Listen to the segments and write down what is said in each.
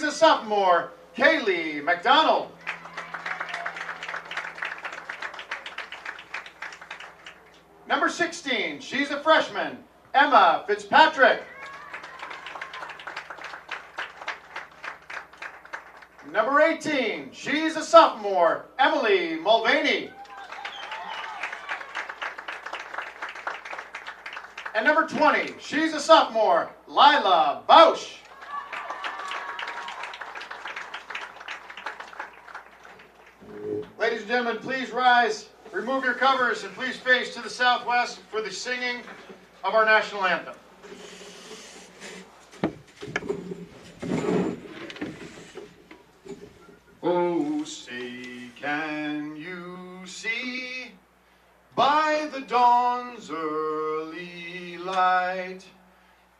a sophomore, Kaylee McDonald. Number 16, she's a freshman, Emma Fitzpatrick. Number 18, she's a sophomore, Emily Mulvaney. And number 20, she's a sophomore, Lila Bausch. Ladies and gentlemen, please rise, remove your covers, and please face to the southwest for the singing of our national anthem. Oh, say, can you see by the dawn's early light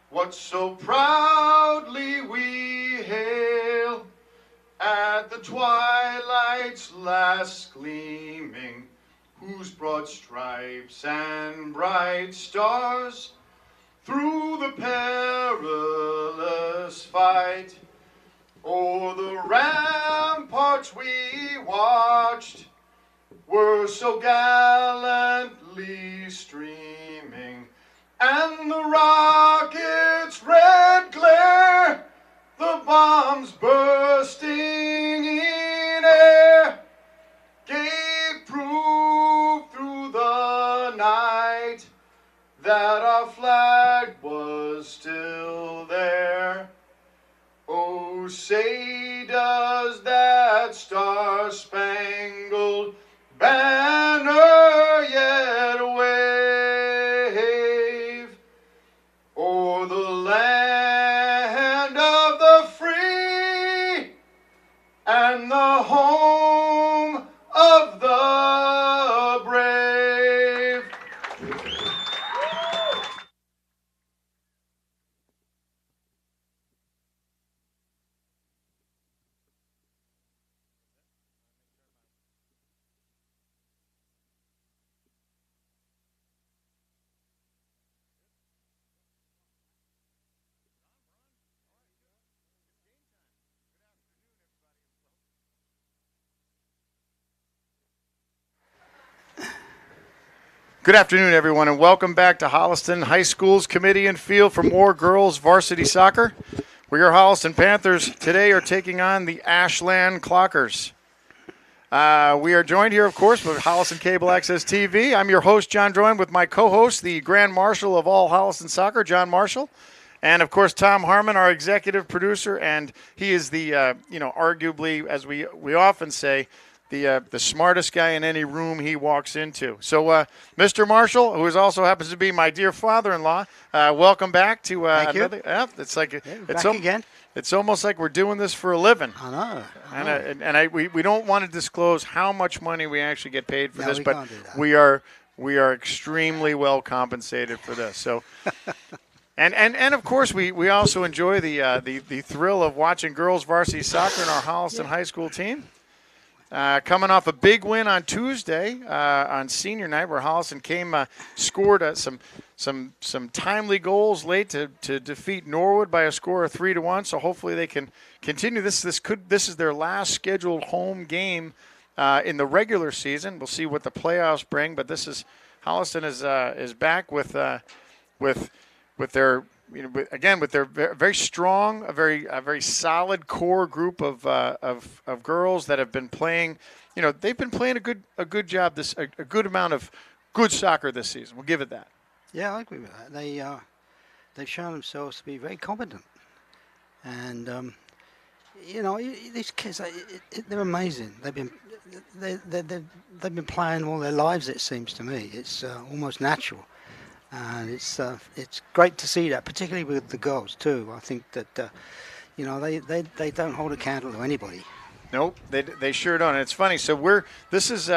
what so proudly we hail at the twilight's last gleaming, whose broad stripes and bright stars through the perilous fight o'er the ramparts we watched were so gallantly streaming, and the rocket's red glare, the bombs bursting in air, gave proof through the night that our flag was still there. Oh, say does that star-spangled banner yet wave o'er the land of the free and the home of the brave? Good afternoon, everyone, and welcome back to Holliston High School's Kamitian Field for more girls varsity soccer. We are Holliston Panthers today are taking on the Ashland Clockers. We are joined here, of course, with Holliston Cable Access TV. I'm your host, John Droin, with my co-host, the Grand Marshal of all Holliston soccer, John Marshall, and, of course, Tom Harmon, our executive producer, and he is the, arguably, as we often say, the smartest guy in any room he walks into. So, Mr. Marshall, who also happens to be my dear father-in-law, welcome back to Thank you. it's like Back again. It's almost like we're doing this for a living. I know. We don't want to disclose how much money we actually get paid for this, we but can't do that. we are extremely well compensated for this. So. And of course we also enjoy the thrill of watching girls varsity soccer in our Holliston High School team. Coming off a big win on Tuesday on senior night, where Holliston scored some timely goals late to defeat Norwood by a score of 3-1. So hopefully they can continue this. This is their last scheduled home game in the regular season. We'll see what the playoffs bring, but Holliston is back with their. With their very strong, a very solid core group of girls that have been playing. They've been playing a good job a good amount of good soccer this season. We'll give it that. Yeah, I agree with that. They've shown themselves to be very competent, and these kids, they're amazing. They've been playing all their lives. It seems to me it's almost natural. And it's great to see that, particularly with the girls too. I think that they don't hold a candle to anybody. Nope, they sure don't. And it's funny. So this is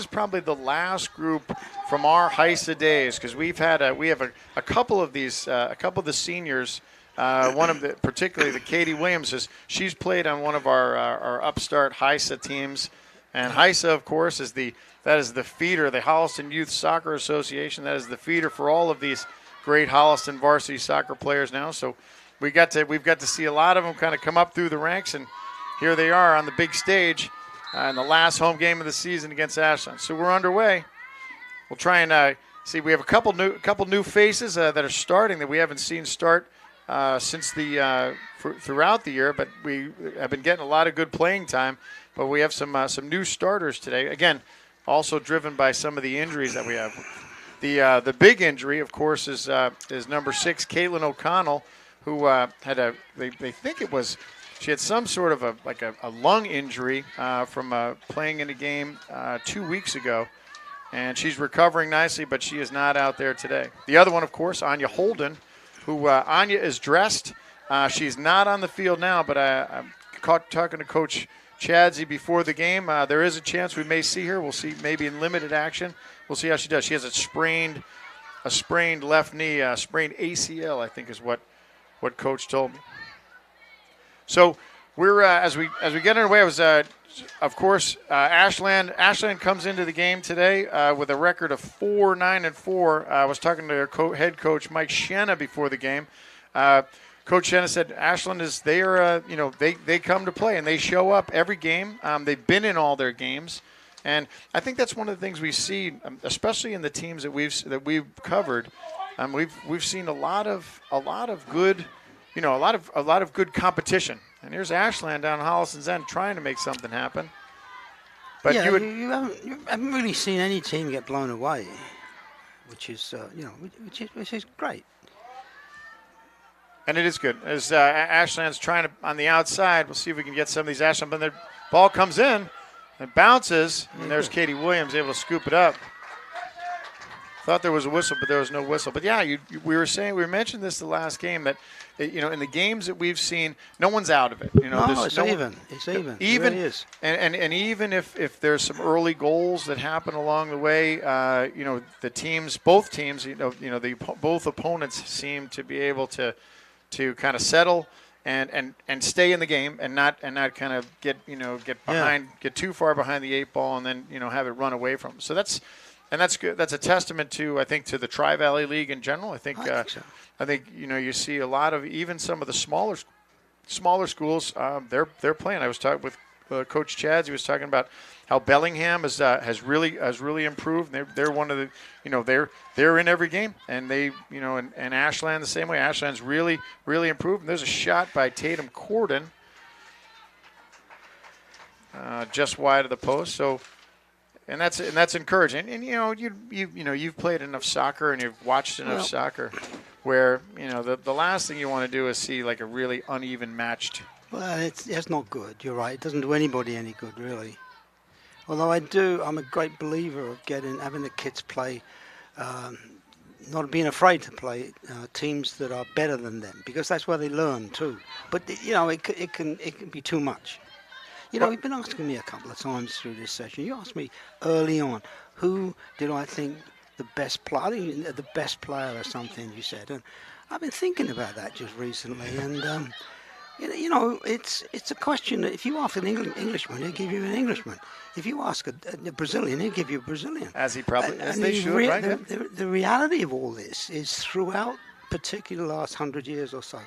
probably the last group from our HISA days, because we have a couple of these a couple of the seniors. One of the, particularly the Katie Williams, she's played on one of our upstart HISA teams, and HISA, of course, that is the feeder, the Holliston Youth Soccer Association. That is the feeder for all of these great Holliston varsity soccer players now. So we've got to see a lot of them kind of come up through the ranks, and here they are on the big stage in the last home game of the season against Ashland. So we're underway. We'll try and see. We have a couple new faces that are starting that we haven't seen start since throughout the year, but we have been getting a lot of good playing time. But we have some new starters today. Again, also driven by some of the injuries that we have. The big injury, of course, is number 6, Caitlin O'Connell, who had they think it was. She had some sort of a lung injury from playing in a game 2 weeks ago, and she's recovering nicely, but she is not out there today. The other one, of course, Anya Holden, who Anya is dressed. She's not on the field now, but I'm talking to Coach Chadsey before the game. There is a chance we may see her. We'll see maybe in limited action. We'll see how she does. She has a sprained left knee, sprained ACL, I think is what Coach told me. So we're as we get underway. It was of course Ashland. Ashland comes into the game today with a record of 4-9-4. I was talking to their head coach Mike Shenna before the game. Coach Shenna said Ashland they come to play and they show up every game. They've been in all their games, and I think that's one of the things we see, especially in the teams that we've covered. We've seen a lot of good. A lot of good competition. And here's Ashland down Holliston's end trying to make something happen. But yeah, you haven't really seen any team get blown away, which is which is great. And it is good. As Ashland's trying to on the outside, we'll see if we can get some of these Ashland. But the ball comes in, it bounces, and there's Katie Williams able to scoop it up. Thought there was a whistle, but there was no whistle. But yeah, we mentioned this the last game that, in the games that we've seen, no one's out of it. No, it's even. It's even. It really is. And even if there's some early goals that happen along the way, both teams, both opponents seem to be able to kind of settle and stay in the game and not kind of get too far behind the 8 ball and then have it run away from them. So that's good. That's a testament to, I think, to the Tri-Valley League in general. I think so. I think you see a lot of even some of the smaller schools. They're playing. I was talking with Coach Chads. He was talking about how Bellingham has really improved. They're one of the they're in every game, and they and Ashland the same way. Ashland's really improved. And there's a shot by Tatum Corden just wide of the post. So. And that's encouraging. And you've played enough soccer and you've watched enough soccer, where the last thing you want to do is see like a really uneven matched. Well, it's not good. You're right. It doesn't do anybody any good, really. Although I'm a great believer of having the kids play, not being afraid to play teams that are better than them, because that's where they learn too. But it can be too much. You've been asking me a couple of times through this session. You asked me early on, who did I think the best player? I think the best player or something, you said. And I've been thinking about that just recently. And, it's a question that if you ask an Englishman, he'll give you an Englishman. If you ask a Brazilian, he'll give you a Brazilian. As they should, right? The reality of all this is throughout, particularly the last 100 years or so,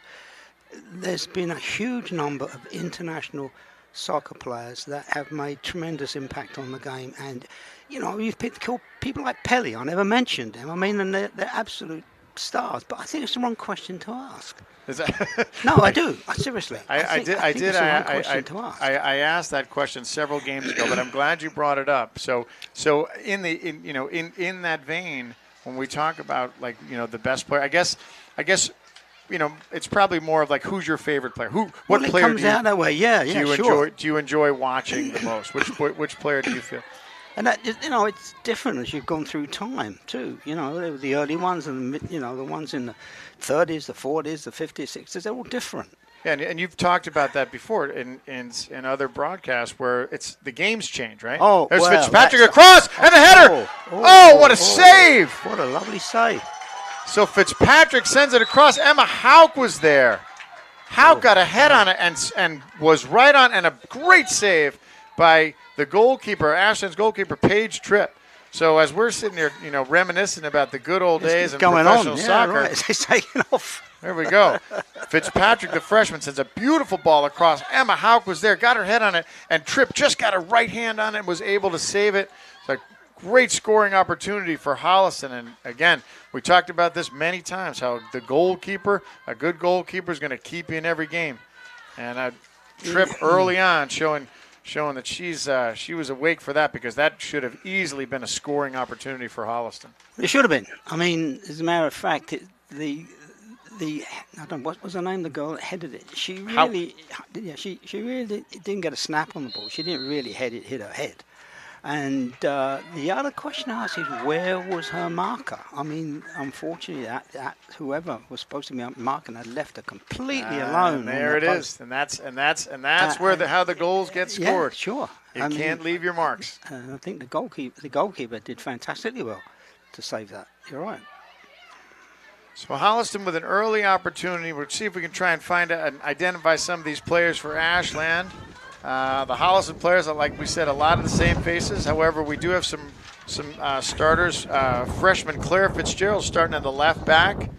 there's been a huge number of international soccer players that have made tremendous impact on the game. And you've picked people like Pele. I never mentioned them. I mean, and they're absolute stars, but I think it's the wrong question to ask. Is that no, I do. Seriously, I think it's the wrong question to ask. I asked that question several games ago, but I'm glad you brought it up. So in that vein, when we talk about the best player, I guess it's probably more of like, who's your favorite player? What player comes out that way? Yeah, do you enjoy watching the most? Which player do you feel? And that it's different as you've gone through time too. The early ones and the ones in the 30s, the 40s, the 50s, 60s. They're all different. Yeah, and you've talked about that before in other broadcasts where it's the games change, right? Oh, there's Fitzpatrick across and the header. What a save! What a lovely save. So Fitzpatrick sends it across. Emma Hauk was there. Hauk got a head on it and was right on, and a great save by the goalkeeper, Ashland's goalkeeper, Paige Tripp. So as we're sitting here, reminiscing about the good old days of professional soccer, right. It's taking off. There we go. Fitzpatrick, the freshman, sends a beautiful ball across. Emma Hauk was there, got her head on it, and Tripp just got a right hand on it and was able to save it. It's a great scoring opportunity for Holliston. And, again, we talked about this many times, how the goalkeeper, a good goalkeeper, is going to keep you in every game. And Tripp early on showing that she was awake for that, because that should have easily been a scoring opportunity for Holliston. It should have been. I mean, as a matter of fact, I don't know, what was her name, the girl that headed it? She really didn't get a snap on the ball. She didn't really hit her head. And the other question I ask is, where was her marker? I mean, unfortunately, that whoever was supposed to be marking had left her completely alone. There it is, and that's where how the goals get scored. Yeah, sure. You can't leave your marks. I think the goalkeeper did fantastically well to save that. You're right. So Holliston with an early opportunity. We'll see if we can try and find and identify some of these players for Ashland. The Holliston players are, like we said, a lot of the same faces. However, we do have some starters. Freshman Claire Fitzgerald starting on the left back,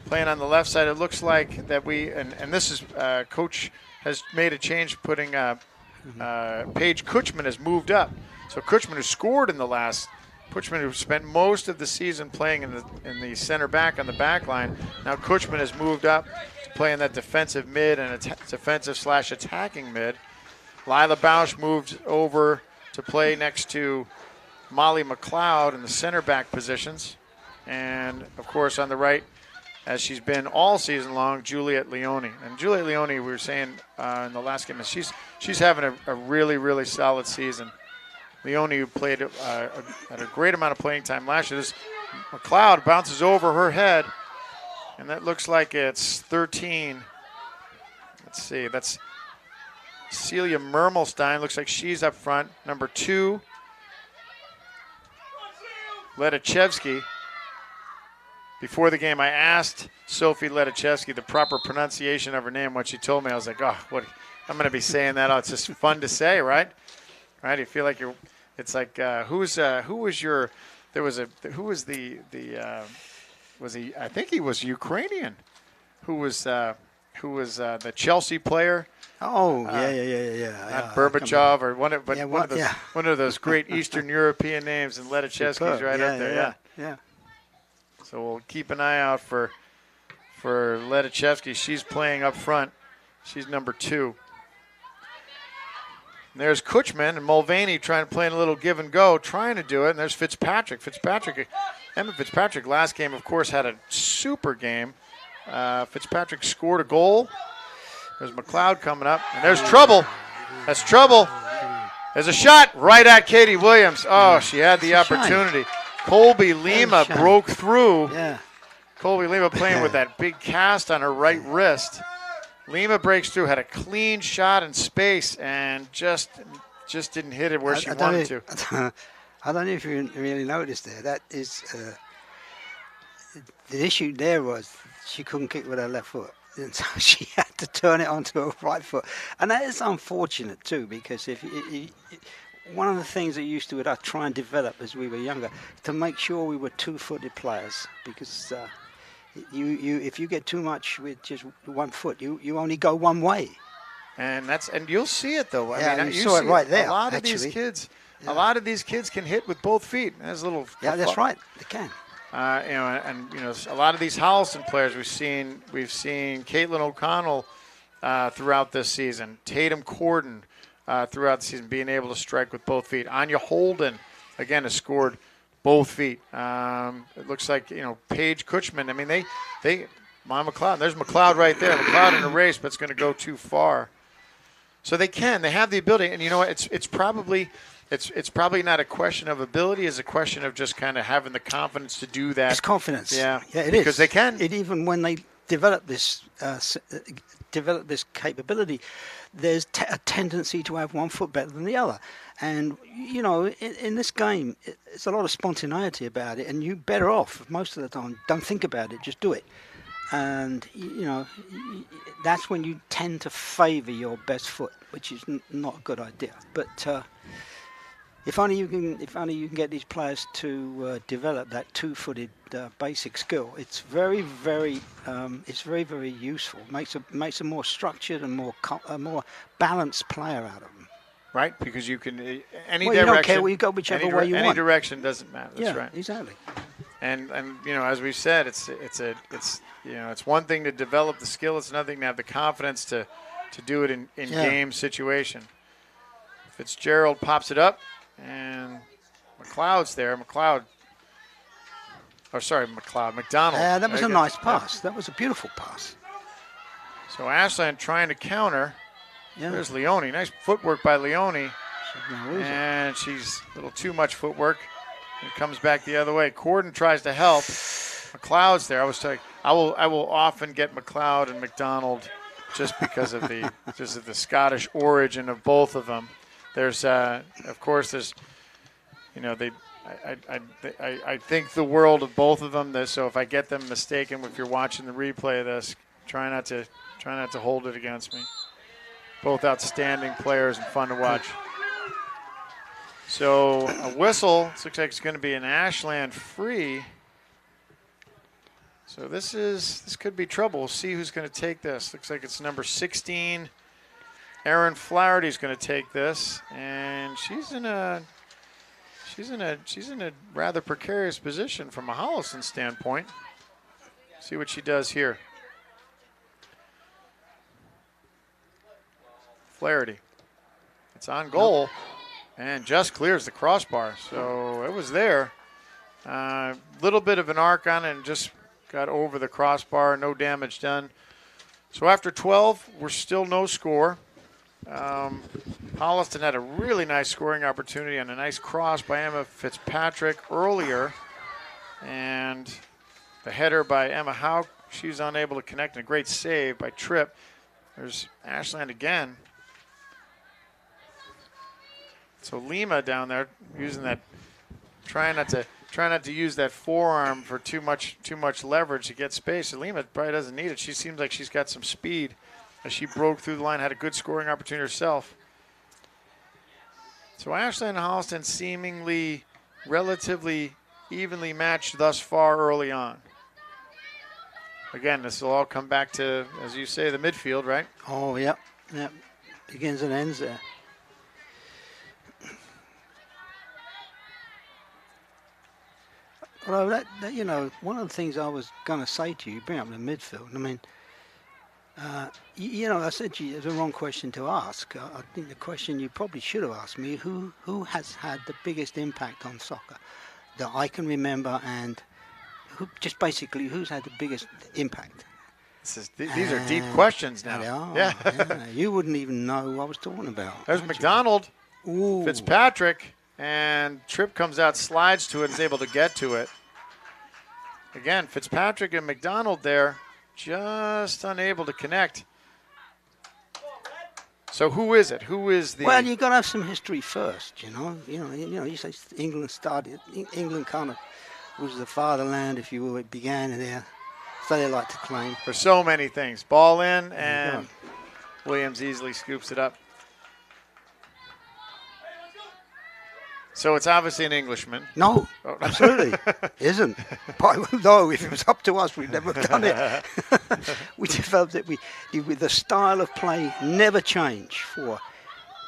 playing on the left side. It looks like that and this is Coach has made a change, putting Paige Kutchman has moved up. So Kutchman, who scored in the last. Kutchman, who spent most of the season playing in the center back on the back line. Now Kutchman has moved up to play in that defensive mid and defensive/attacking mid. Lila Bausch moved over to play next to Molly McLeod in the center back positions. And, of course, on the right, as she's been all season long, Juliet Leone. And Juliet Leone, we were saying in the last game, she's having a really, really solid season. Leone, who played had a great amount of playing time last year. This McLeod bounces over her head, and that looks like it's 13. Let's see, that's Celia Mermelstein. Looks like she's up front. Number 2, Ledachevsky. Before the game, I asked Sophie Ledachevsky the proper pronunciation of her name. When she told me, I was like, oh, what? I'm going to be saying that. Oh, it's just fun to say, right? Right? You feel like you're. It's like who was your? There was I think he was Ukrainian. Who was the Chelsea player? Oh, yeah. Not Berbatov or one of those great Eastern European names, and Ledachevsky's right up there. Yeah. So we'll keep an eye out for Ledachevsky. She's playing up front. She's number 2. And there's Kutchman and Mulvaney trying to play a little give and go, trying to do it. And there's Fitzpatrick. Emma Fitzpatrick last game, of course, had a super game. Fitzpatrick scored a goal. There's McLeod coming up. And there's trouble. That's trouble. There's a shot right at Katie Williams. Oh, she had the opportunity. Colby Lima broke through. Yeah. Colby Lima playing with that big cast on her right wrist. Lima breaks through, had a clean shot in space, and just didn't hit it where she wanted to. I don't know if you really noticed there. That is the issue there was she couldn't kick with her left foot, and so she had to turn it onto her right foot, and that is unfortunate too, because if one of the things that used to try and develop as we were younger to make sure we were 2-footed players, because. If you get too much with just one foot, you only go one way. And you'll see it though. I mean, you saw it right there. A lot of these kids can hit with both feet. There's a little. Yeah, that's right. They can. A lot of these Holliston players we've seen Caitlin O'Connell throughout this season, Tatum Corden throughout the season being able to strike with both feet. Anya Holden again has scored. Both feet. It looks like, Paige Kutchman. I mean, McLeod. There's McLeod right there. McLeod in a race, but it's going to go too far. So they have the ability. And you know what? It's probably not a question of ability. It's a question of just kind of having the confidence to do that. It's confidence. Yeah, it because is. They can. Even when they develop this capability, there's a tendency to have one foot better than the other. And, in this game, it's a lot of spontaneity about it, and you're better off most of the time. Don't think about it, just do it. And, that's when you tend to favour your best foot, which is not a good idea. But If only you can get these players to develop that two-footed basic skill. It's very very useful. Makes a more structured and a more balanced player out of them. Right, because you can any Well, direction. you don't care where you go, whichever way you any want. Any direction doesn't matter. That's Yeah, right. exactly. And as we said, it's one thing to develop the skill. It's another thing to have the confidence to do it in game situation. Fitzgerald pops it up, and McLeod's there. McDonald. That was a nice pass. That was a beautiful pass. So Ashland trying to counter. Yeah. There's Leone. Nice footwork by Leone. And she's a little too much footwork. It comes back the other way. Corden tries to help. McLeod's there. I will often get McLeod and McDonald just because of the Scottish origin of both of them. There's I think the world of both of them. So if I get them mistaken, if you're watching the replay of this, try not to hold it against me. Both outstanding players and fun to watch. So a whistle. This looks like it's going to be an Ashland free. So this could be trouble. We'll see who's going to take this. Looks like it's number 16. Erin Flaherty's going to take this, and she's in a rather precarious position from a Holliston standpoint. See what she does here. Flaherty. It's on goal and just clears the crossbar. So it was there. Little bit of an arc on it and just got over the crossbar. No damage done. So after 12, we're still no score. Holliston had a really nice scoring opportunity on a nice cross by Emma Fitzpatrick earlier. And the header by Emma Howe, she's unable to connect. And a great save by Tripp. There's Ashland again. So Lima down there using that, trying not to use that forearm for too much leverage to get space. And Lima probably doesn't need it. She seems like she's got some speed as she broke through the line, had a good scoring opportunity herself. So Ashland and Holliston seemingly relatively evenly matched thus far early on. Again, this will all come back to, as you say, the midfield, right? Oh, yep. Begins and ends there. Although that, one of the things I was going to say to you, bring up the midfield. I mean, I said to you, it's the wrong question to ask. I think the question you probably should have asked me: who has had the biggest impact on soccer that I can remember, and who's had the biggest impact? These are deep questions now. They are, yeah. You wouldn't even know what I was talking about. There's McDonald, Ooh. Fitzpatrick. And Tripp comes out, slides to it, and is able to get to it. Again, Fitzpatrick and McDonald there, just unable to connect. So who is it? Who is the? Well, you got to have some history first, You say England started. England kind of was the fatherland, if you will. It began there, so they like to claim. For so many things, ball in, and Williams easily scoops it up. So it's obviously an Englishman. No, absolutely isn't. No, if it was up to us, we'd never have done it. We developed it. The style of play never changed for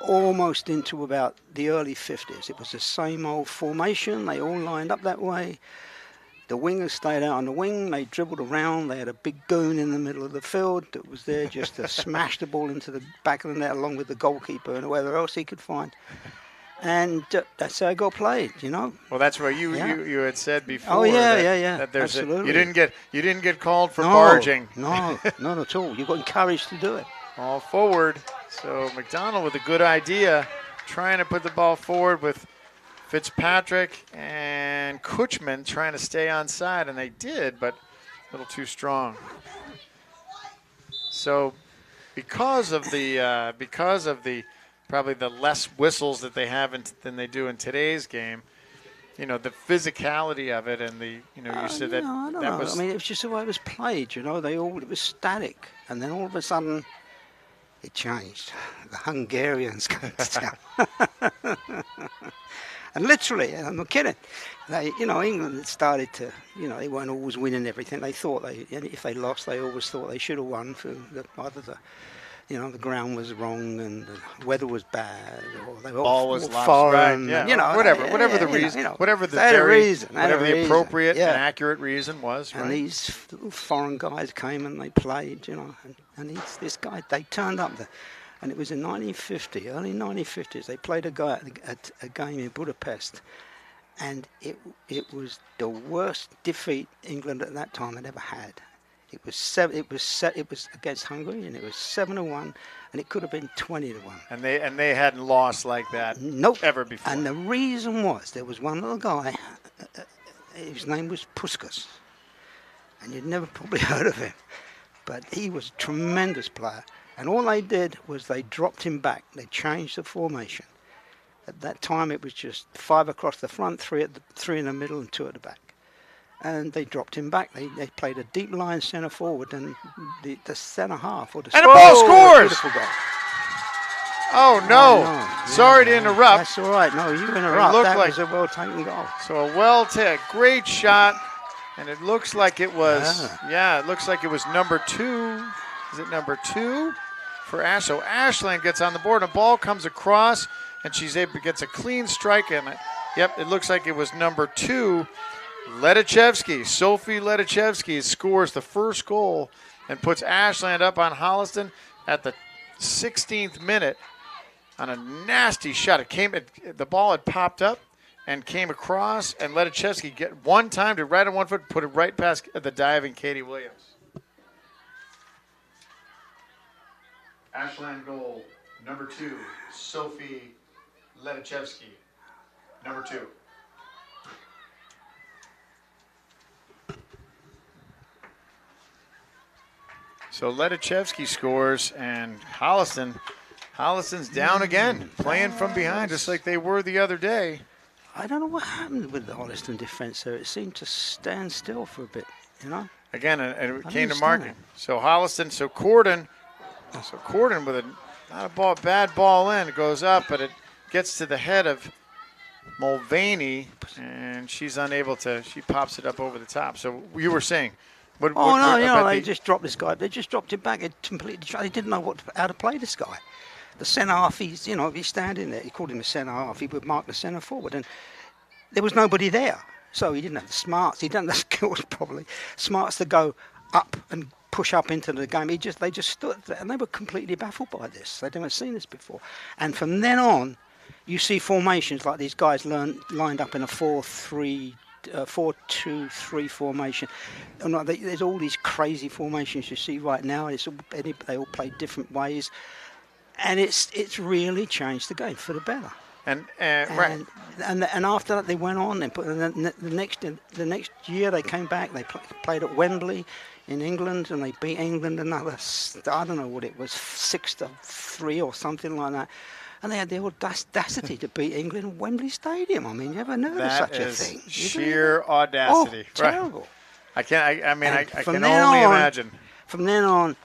almost into about the early 50s. It was the same old formation. They all lined up that way. The wingers stayed out on the wing. They dribbled around. They had a big goon in the middle of the field that was there just to smash the ball into the back of the net along with the goalkeeper and whoever else he could find. And that's how it got played, Well, that's what you had said before. Oh yeah, that there's absolutely. You didn't get called for barging. No, not at all. You got encouraged to do it. All forward. So McDonald with a good idea, trying to put the ball forward with Fitzpatrick and Kutchman trying to stay onside, and they did, but a little too strong. So because of the probably the less whistles that they have than they do in today's game, the physicality of it, and you said that I don't know. I mean, it was just the way it was played. It was static, and then all of a sudden, it changed. The Hungarians came to town. And literally, I'm not kidding. England started to, they weren't always winning everything. They thought if they lost, they always thought they should have won. For either the ground was wrong and the weather was bad, or they ball was foreign. Right, yeah, whatever the reason, whatever the appropriate and accurate reason was. Right? And these little foreign guys came and they played, and this guy, they turned up there. And it was in 1950, early 1950s. They played a game in Budapest, and it was the worst defeat England at that time had ever had. It was against Hungary, and it was 7-1, and it could have been 20-1. And they hadn't lost like that ever before. And the reason was there was one little guy, his name was Puskas, and you'd never probably heard of him, but he was a tremendous player. And all they did was they dropped him back. They changed the formation. At that time, it was just 5 across the front, 3 in the middle, and 2 at the back. And they dropped him back. They played a deep line centre forward, and the centre half or the and the ball scores. Beautiful goal. Oh no! Sorry to interrupt. That's all right. No, you interrupt. That was a well taken goal. So a well taken, great shot, and it looks like it was. Yeah, it looks like it was number 2. Is it number 2 for Ash? So Ashland gets on the board, and a ball comes across, and gets a clean strike, and it looks like it was number 2. Sophie Ledachevsky scores the first goal and puts Ashland up on Holliston at the 16th minute on a nasty shot. The ball had popped up and came across, and Ledachevsky get one time to right on one foot, put it right past the diving Katie Williams. Ashland goal, number 2, Sophie Ledachevsky, number 2. So Ledachevsky scores, and Holliston's down again, playing from behind, just like they were the other day. I don't know what happened with the Holliston defense there. It seemed to stand still for a bit, Again, and it came to marking. So Corden with a bad ball in. It goes up, but it gets to the head of Mulvaney, and she's unable to. She pops it up over the top. So you were saying. They just dropped this guy. They just dropped it back. They didn't know how to play this guy. The centre half, if he's standing there, he called him a centre half, he would mark the centre forward, and there was nobody there. So he didn't have the smarts. He didn't have the skills probably. Smarts to go up and push up into the game. They just stood there, and they were completely baffled by this. They'd never seen this before. And from then on, you see formations like these guys lined up in a 4-2-3 formation. There's all these crazy formations you see right now. They all play different ways, and it's really changed the game for the better. And after that they went on. And the next year they came back. They played at Wembley in England, and they beat England another. I don't know what it was, 6-3 or something like that. And they had the audacity to beat England at Wembley Stadium. I mean, you ever heard of such a thing? Sheer audacity. Terrible. Right. I can only imagine. From then on,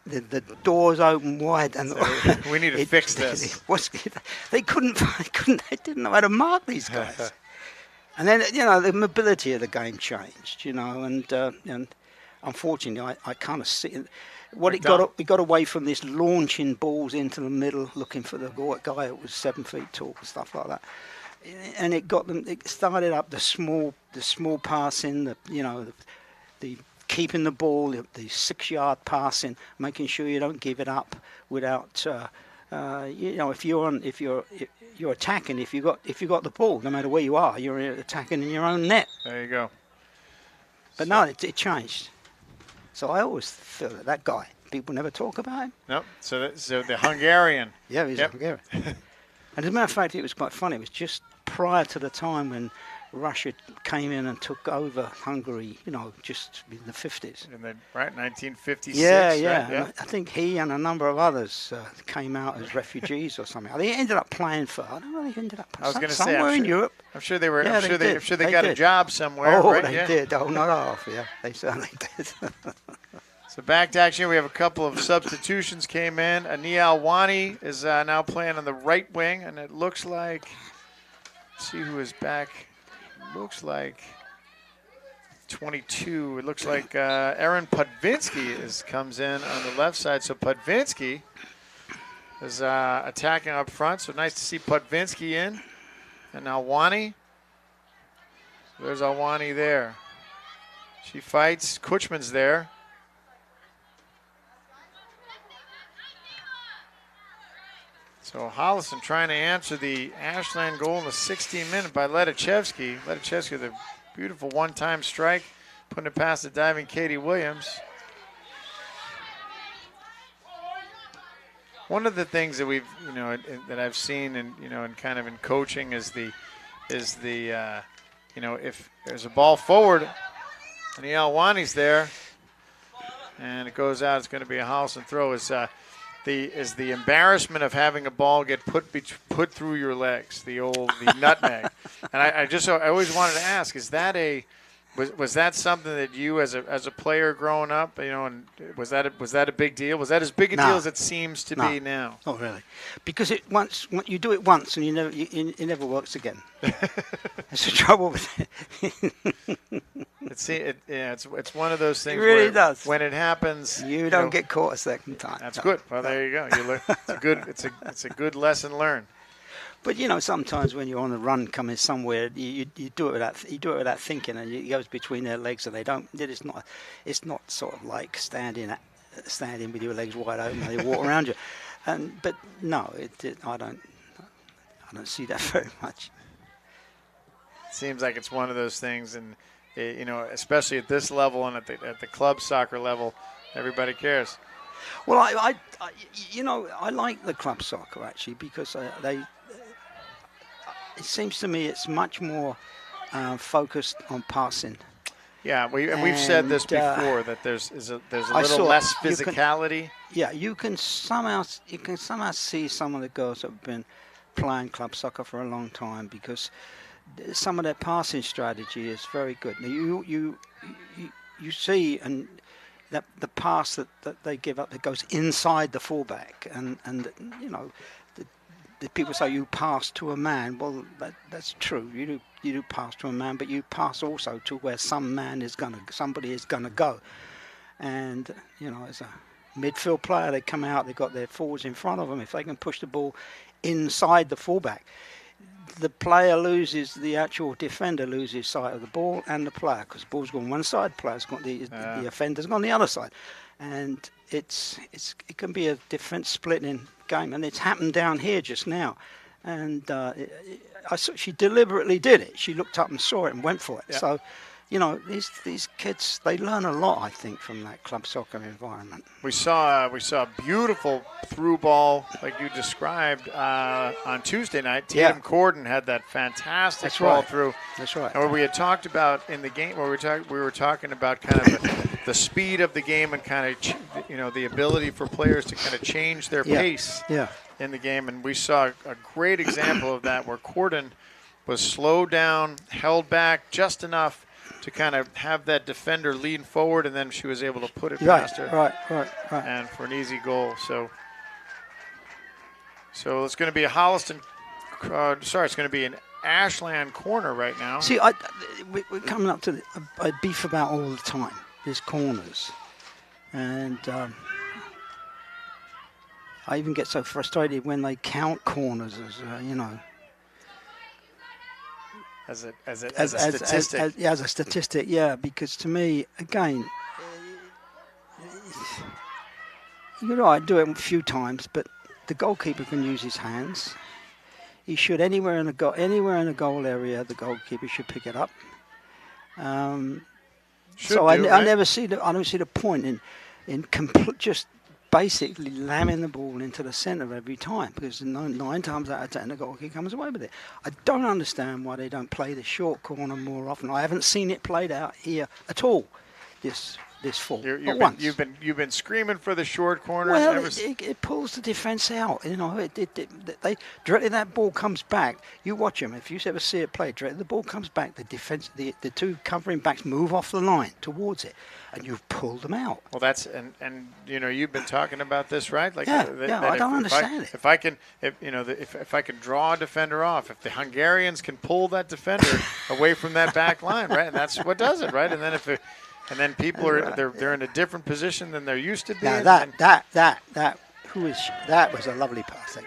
the doors open wide, and so we need to fix this. They didn't know how to mark these guys. And then the mobility of the game changed. And unfortunately, I kind of see it. It got away from this launching balls into the middle, looking for the guy that was 7 feet tall and stuff like that. And it got them. It started up the small passing, the keeping the ball, the 6-yard passing, making sure you don't give it up without. If you're attacking, if you got the ball, no matter where you are, you're attacking in your own net. There you go. But no, it changed. So I always feel that guy. People never talk about him. Nope. So the Hungarian. Yeah, he's a Hungarian. And as a matter of fact, it was quite funny. It was just prior to the time when Russia came in and took over Hungary, just in the 50s. 1956. Yeah. Right? I think he and a number of others came out as refugees or something. They ended up playing for. I don't know. They ended up somewhere in Europe. I'm sure they were. I'm sure they got a job somewhere. Oh, right? they did. Oh, not half. Yeah, they certainly did. So back to action. We have a couple of substitutions came in. Anial Wani is now playing on the right wing, and it looks like, let's see who is back. Looks like 22. It looks like Aaron Podvinsky comes in on the left side. So Podvinsky is attacking up front. So nice to see Podvinsky in. And now Wani. There's Alwani there. She fights. Kutchman's there. So Holliston trying to answer the Ashland goal in the 16th minute by Ledachevsky. Ledachevsky with a beautiful one-time strike, putting it past the diving Katie Williams. One of the things that we've, that I've seen and and kind of in coaching is the, if there's a ball forward, and the Alwani's there, and it goes out, it's going to be a Holliston throw. Is the embarrassment of having a ball get put through your legs, the nutmeg. And I always wanted to ask, is that was that something that you as a player growing up, and was that a big deal? Was that as big a deal as it seems to be now? Not really, because once you do it once and it never works again. That's the trouble with it. It's one of those things. It really does. When it happens, you don't get caught a second time. That's good. Well, there you go. You learn. It's a good lesson learned. But sometimes when you're on the run coming somewhere, you do it without thinking, and it goes between their legs, and they don't. It's not sort of like standing with your legs wide open, and they walk around you. But no, I don't see that very much. It seems like it's one of those things, and especially at this level and at the club soccer level, everybody cares. Well, I like the club soccer actually, because it seems to me it's much more focused on passing. Yeah, we've said this before, that there's a little less physicality. You can somehow see some of the girls that have been playing club soccer for a long time, because some of their passing strategy is very good. Now you see and that the pass that they give up that goes inside the fullback, and the people say you pass to a man. Well, that's true. You do pass to a man, but you pass also to where somebody is gonna go. And as a midfield player, they come out. They've got their forwards in front of them. If they can push the ball inside the fullback, the player loses, the actual defender loses sight of the ball and the player, because the ball's gone one side, player's got the offender's gone the other side, and it can be a defense splitting game, and it's happened down here just now, and she deliberately did it. She looked up and saw it and went for it. Yeah. So, these kids, they learn a lot, I think, from that club soccer environment. We saw a beautiful through ball, like you described, on Tuesday night. Tatum Corden had that fantastic ball through. That's right. And what we had talked about in the game, where we were talking about kind of the speed of the game and kind of the ability for players to kind of change their pace in the game. And we saw a great example of that, where Corden was slowed down, held back just enough to kind of have that defender lean forward, and then she was able to put it past her. Right. And for an easy goal. So it's going to be a Holliston. It's going to be an Ashland corner right now. See, we're coming up to I beef about all the time. There's corners, and I even get so frustrated when they count corners as As a statistic. As a statistic, because to me, again, you're right, do it a few times, but the goalkeeper can use his hands. He should, anywhere in the goal area, the goalkeeper should pick it up. I don't see the point in just basically lamming the ball into the centre every time, because 9 times out of 10 the goalkeeper comes away with it. I don't understand why they don't play the short corner more often. I haven't seen it played out here at all this this fall. You've once. You've been screaming for the short corner. Well, it pulls the defense out. You know, they directly that ball comes back. You watch them. If you ever see it play, directly the ball comes back. The defense, the two covering backs move off the line towards it, and you've pulled them out. Well, that's and you know you've been talking about this, right? Like I don't understand it. If I can, if I can draw a defender off, if the Hungarians can pull that defender away from that back line, right, and that's what does it, right? And then and then people they're in a different position than they're used to being. Now that who is she? That was a lovely pass.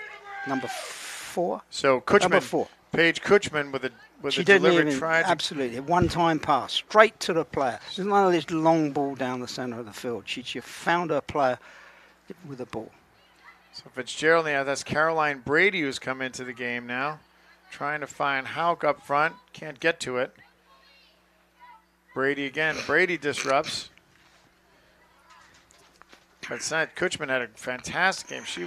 Number 4. So Kutchman, number 4. Paige Kutchman with a She didn't delivered even, try. absolutely, a one-time pass straight to the player. There's none of this long ball down the center of the field. She found her player with the ball. So Fitzgerald, yeah, that's Caroline Brady who's come into the game now, trying to find Hauk up front. Can't get to it. Brady again. Brady disrupts. But it's not. Kutchman had a fantastic game. She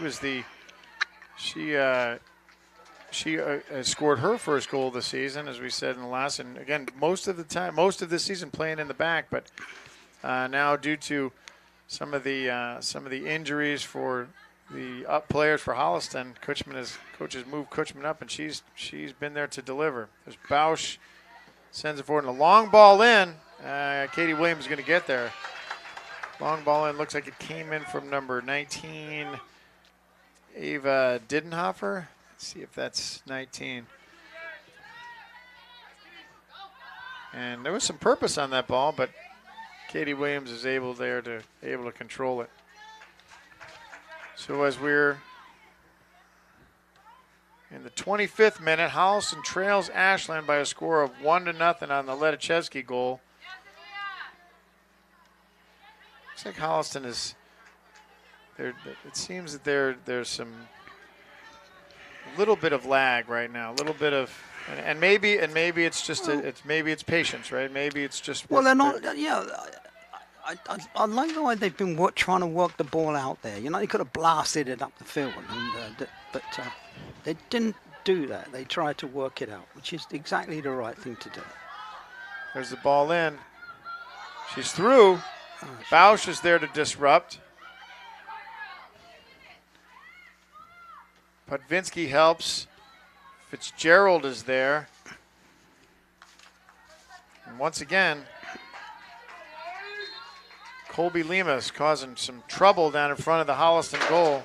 scored her first goal of the season, as we said in the last. And again, most of the season playing in the back, but now due to some of the injuries for the players for Holliston, coaches moved Kutchman up, and she's been there to deliver. There's Bausch, sends it forward, and a long ball in. Katie Williams is going to get there. Long ball in. Looks like it came in from number 19, Ava Didenhofer. Let's see if that's 19. And there was some purpose on that ball, but Katie Williams is able to control it. So as we're in the 25th minute, Holliston trails Ashland by a score of 1-0 on the Ledichevsky goal. Looks like Holliston is there. It seems that there's a little bit of lag right now, a little bit of, and maybe it's just maybe it's patience, right? Maybe it's just. Well, they're not. Yeah, I like the way they've been trying to work the ball out there. You know, they could have blasted it up the field, but they didn't do that. They tried to work it out, which is exactly the right thing to do. There's the ball in. She's through. Bausch is there to disrupt. Podvinsky helps. Fitzgerald is there. And once again, Colby Lima is causing some trouble down in front of the Holliston goal.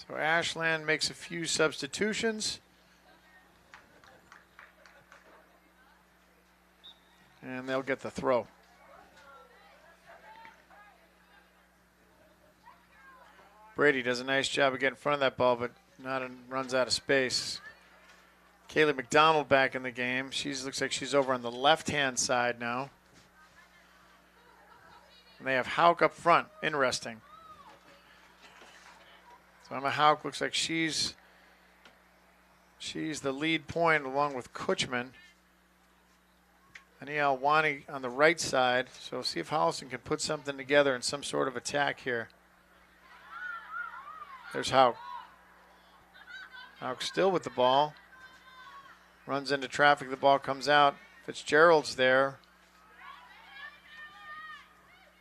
So Ashland makes a few substitutions. And they'll get the throw. Brady does a nice job of getting in front of that ball, but runs out of space. Kaylee McDonald back in the game. Looks like she's over on the left-hand side now. And they have Hauk up front. Interesting. So Emma Hauk looks like she's the lead point along with Kutchman. Aniel Wani on the right side. So we'll see if Holliston can put something together in some sort of attack here. There's Hauk. Hauk still with the ball. Runs into traffic. The ball comes out. Fitzgerald's there.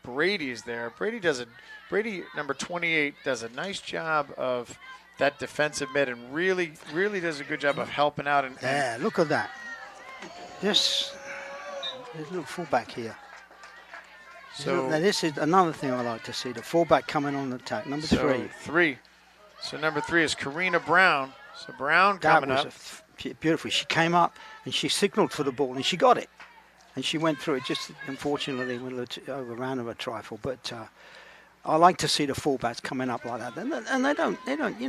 Brady's there. Brady, number 28, does a nice job of that defensive mid and really does a good job of helping out. Yeah, look at that. There's a little fullback here. So now this is another thing I like to see, the fullback coming on the attack. Number 3. So number 3 is Karina Brown. So Brown coming up. Beautiful. She came up and she signaled for the ball and she got it. And she went through it, just unfortunately overran her a trifle. But I like to see the fullbacks coming up like that. And they don't, they're not,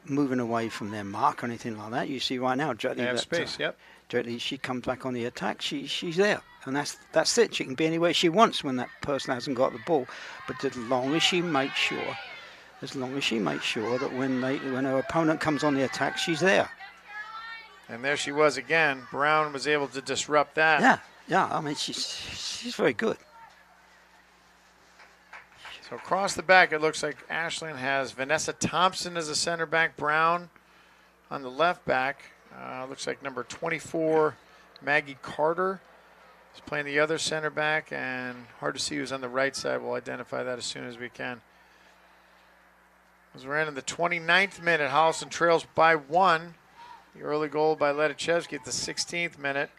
moving away from their mark or anything like that. You see right now, They have space, yep. Directly she comes back on the attack. She's there, and that's it. She can be anywhere she wants when that person hasn't got the ball. But as long as she makes sure that when her opponent comes on the attack, she's there. And there she was again. Brown was able to disrupt that. Yeah. I mean, she's very good. So across the back, it looks like Ashland has Vanessa Thompson as a center back, Brown on the left back. Looks like number 24, Maggie Carter, is playing the other center back, and hard to see who's on the right side. We'll identify that as soon as we can. As we're in the 29th minute, Holliston trails by 1. The early goal by Ledichevsky at the 16th minute.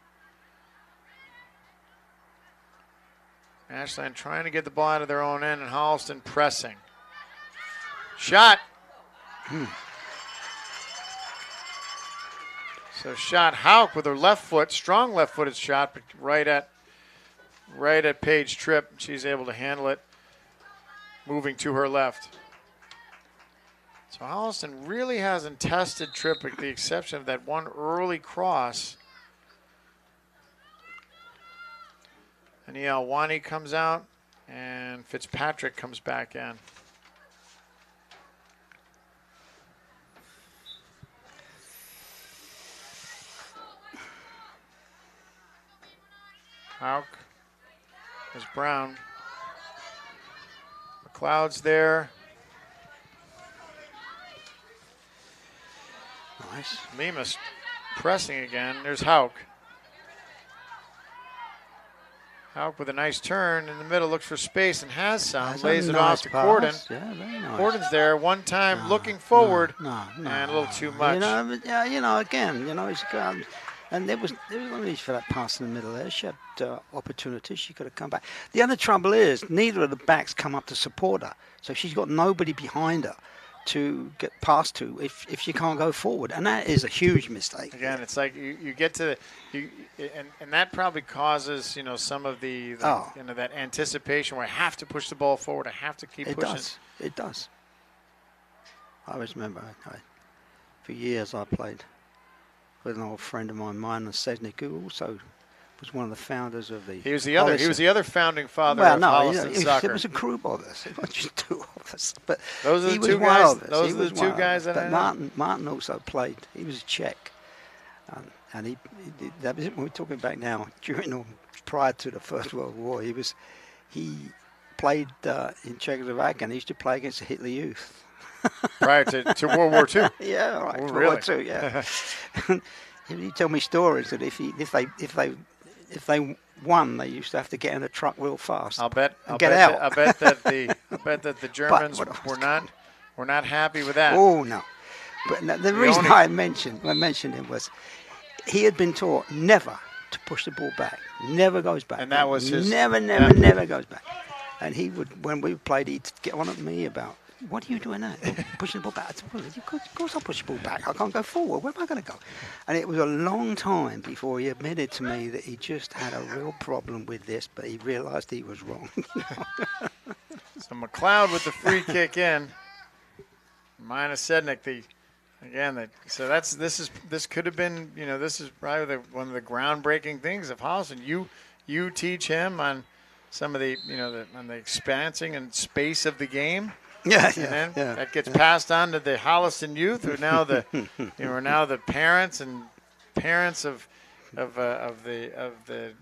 Ashland trying to get the ball out of their own end, and Holliston pressing. Shot. So shot Hauk with her left foot, strong left-footed shot, but right at Paige Tripp. She's able to handle it, moving to her left. So Holliston really hasn't tested Tripp with the exception of that one early cross. And Wani comes out, and Fitzpatrick comes back in. Hauk. There's Brown. McLeod's there. Nice. Lemus pressing again. There's Hauk. Hauk with a nice turn in the middle, looks for space and has some. That's Lays a it nice off to pass. Corden. Yeah, very nice. Corden's there one time, looking forward, No, and a little too much. Again, it's and there was no need for that pass in the middle there. She had opportunities. She could have come back. The other trouble is neither of the backs come up to support her, so she's got nobody behind her to get past to if she can't go forward, and that is a huge mistake. Again, it's like you get to and that probably causes some of the that anticipation where I have to push the ball forward, I have to keep pushing. It does. I always remember for years I played with an old friend of mine, Minor Sednick, who also was one of the founders of the. He was the other founding father of Holliston soccer. It was a group of us. It wasn't just two of us. But those are he the was two one guys. of us. Those He are was the two one guys of that us. I know. But Martin also played. He was a Czech, and he that was it. When we're talking back now, prior to the First World War, he played in Czechoslovakia, and he used to play against the Hitler Youth. Prior to World War II. Yeah, right. Oh, World really? War II, yeah. He told me stories that if they won, they used to have to get in a truck real fast. I'll bet out. that the Germans were not happy with that. Oh no! But the reason I mentioned him was he had been taught never to push the ball back, never goes back, and that was his never goes back. And he would, when we played, he'd get on at me about, what are you doing now? Pushing the ball back. I said, well, of course I'll push the ball back. I can't go forward. Where am I going to go? And it was a long time before he admitted to me that he just had a real problem with this, but he realized he was wrong. So McLeod with the free kick in. Minus Sednick, this could have been, this is probably one of the groundbreaking things of Holliston. You teach him on some of the, on the expansing and space of the game. Yeah, and then that gets passed on to the Holliston youth, who are now the, are now the parents of the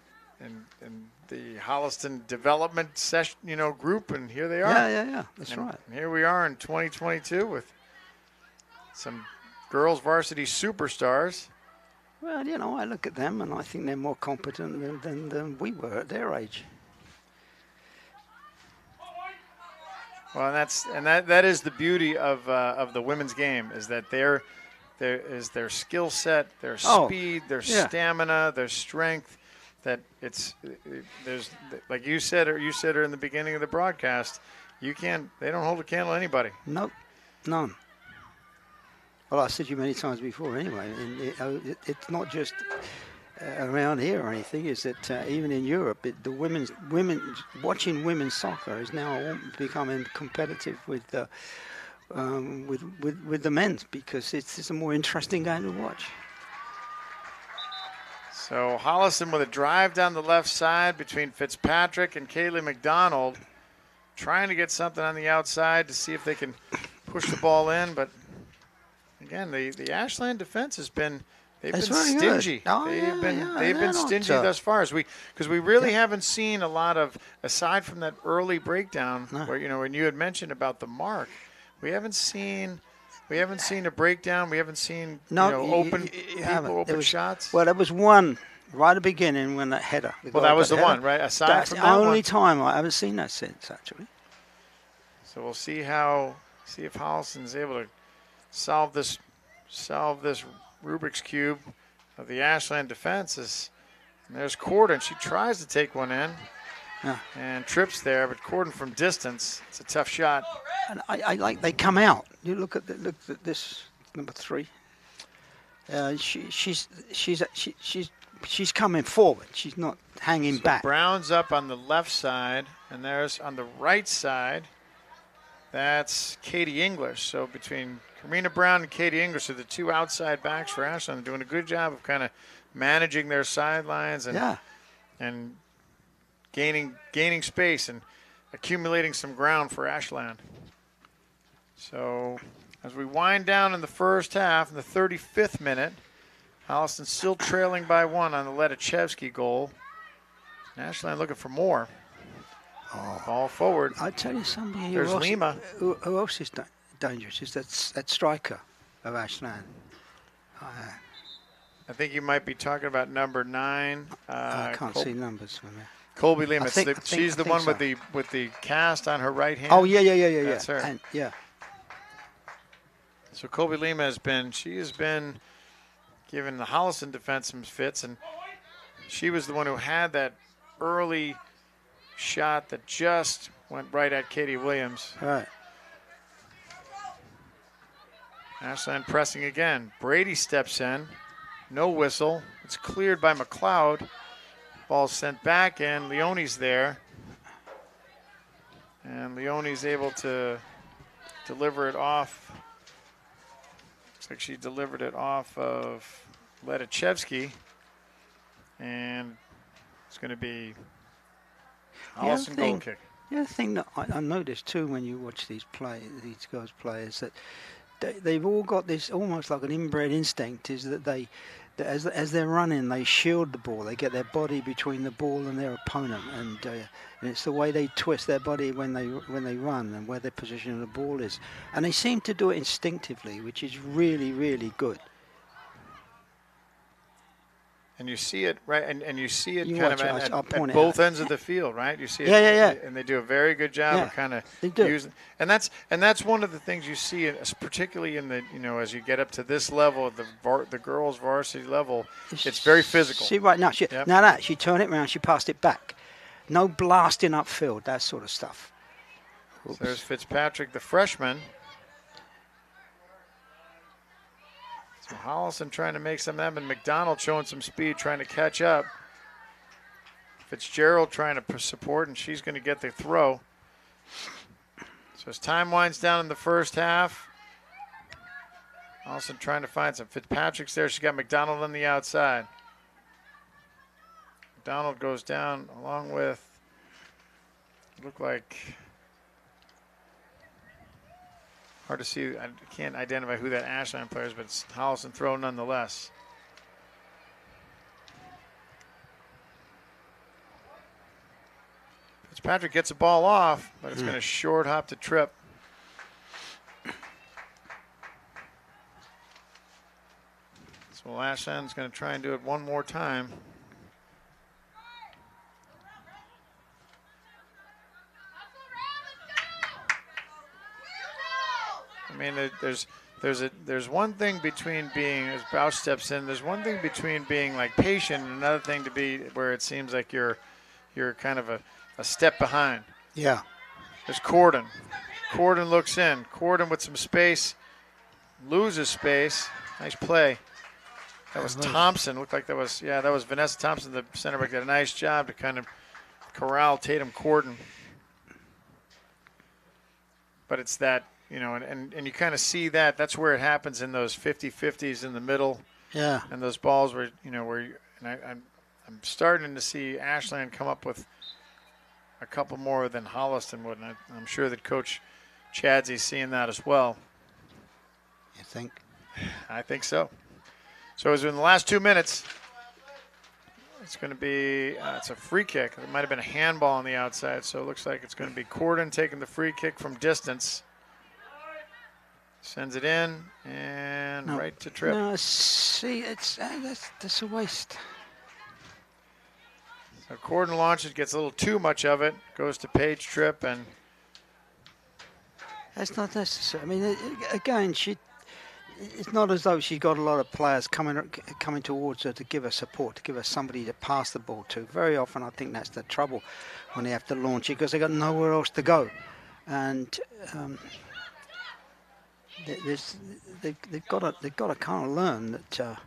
Holliston development session, group, and here they are. Yeah. That's right. Here we are in 2022 with some girls varsity superstars. Well, I look at them and I think they're more competent than we were at their age. Well, that is the beauty of the women's game, is that their skill set, their speed, their stamina, their strength. That there's, like you said in the beginning of the broadcast, they don't hold a candle to anybody. Nope, none. Well, I said to you many times before anyway, and it's not just around here or anything, is that even in Europe, watching women's soccer is now becoming competitive with the men's, because it's a more interesting game to watch. So Holliston with a drive down the left side between Fitzpatrick and Kaylee McDonald, trying to get something on the outside to see if they can push the ball in. But again, the Ashland defense has been stingy. They've been stingy thus far, because we really haven't seen a lot of, aside from that early breakdown where when you had mentioned about the mark, we haven't seen We haven't seen a breakdown. We haven't seen No, open you people, haven't. open shots. Well, there was one right at the beginning when that header. Well, that was the one, right? Aside That's from the that only one. time I haven't seen that since, actually. So we'll see if Holliston's able to solve this Rubik's Cube of the Ashland defense. And there's Corden. She tries to take one in and trips there, but Corden from distance, it's a tough shot. And I like they come out. You look at this number 3. She's coming forward. She's not hanging back. Brown's up on the left side, and there's on the right side. That's Katie English. So between Karina Brown and Katie English are the two outside backs for Ashland. They're doing a good job of kind of managing their sidelines and gaining space and accumulating some ground for Ashland. So as we wind down in the first half, in the 35th minute, Holliston still trailing by 1 on the Ledichevsky goal. Ashland looking for more. Ball forward. I tell you something. There's Lima. Who else is dangerous? Is that striker of Ashland? I think you might be talking about number 9. I can't see numbers from there. Colby Lima. She's the one so. with the cast on her right hand. Oh yeah. That's her. And, yeah. So Colby Lima has been giving the Holliston defense some fits, and she was the one who had that early shot that just went right at Katie Williams. All right. Ashland pressing again. Brady steps in. No whistle. It's cleared by McLeod. Ball sent back in. Leone's there. And Leone's able to deliver it off. Looks like she delivered it off of Ledichevsky. And it's going to be Holliston goal kick. The other thing that I noticed too when you watch these girls play is that they've all got this almost like an inbred instinct, is that as they're running, they shield the ball. They get their body between the ball and their opponent, and it's the way they twist their body when they run and where their position of the ball is. And they seem to do it instinctively, which is really, really good. And you see it, right? And you see it You kind watch of it, I'll at point it both out. ends of the field, right? You see it. Yeah. And they do a very good job of kind of they do. using. And that's one of the things you see, particularly in the as you get up to this level, the girls' varsity level, it's very physical. See right now, she turned it around, she passed it back. No blasting upfield, that sort of stuff. So there's Fitzpatrick, the freshman. So Holliston trying to make some of them, and McDonald showing some speed, trying to catch up. Fitzgerald trying to support, and she's going to get the throw. So as time winds down in the first half, Holliston trying to find some. Fitzpatrick's there. She's got McDonald on the outside. McDonald goes down along with, look like, hard to see. I can't identify who that Ashland player is, but it's Holliston throw nonetheless. Fitzpatrick gets the ball off, but it's going to short hop to trip. So Ashland's going to try and do it one more time. I mean, there's one thing between being, as Bausch steps in, there's one thing between being like patient and another thing to be where it seems like you're kind of a step behind. Yeah. There's Corden. Corden looks in. Corden with some space, loses space. Nice play. That was Thompson. Looked like that was Vanessa Thompson, the center back. Did a nice job to kind of corral Tatum Corden. But it's that, and you kind of see that. That's where it happens in those 50-50s in the middle. Yeah. And those balls where, I'm starting to see Ashland come up with a couple more than Holliston would. And I'm sure that Coach Chadsy's seeing that as well. You think? I think so. So as in the last 2 minutes, it's going to be it's a free kick. It might have been a handball on the outside, so it looks like it's going to be Corden taking the free kick from distance. Sends it in and No, right to Tripp. No, see, that's a waste. So Corden launches, gets a little too much of it, goes to Paige Tripp, and That's not necessary. I mean, again, it's not as though she's got a lot of players coming towards her to give her support, to give her somebody to pass the ball to. Very often, I think that's the trouble when they have to launch it because they've got nowhere else to go, and they've got to kind of learn that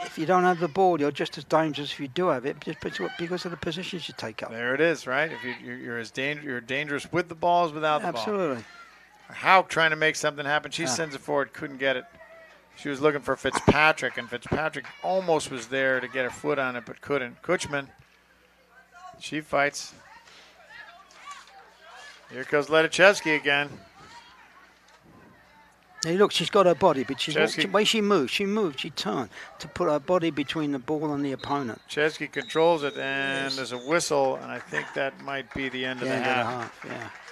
if you don't have the ball, you're just as dangerous if you do have it, just because of the positions you take up. there it is, right? If you're dangerous with the ball as without the ball. Absolutely. Hauk trying to make something happen. She sends it forward, couldn't get it. She was looking for Fitzpatrick, and Fitzpatrick almost was there to get her foot on it, but couldn't. Kutchman, she fights. Here goes Ledichevsky again. Hey, look, she's got her body, but the way she moved, she turned to put her body between the ball and the opponent. Chesky controls it, and there's a whistle, and I think that might be the end of the half.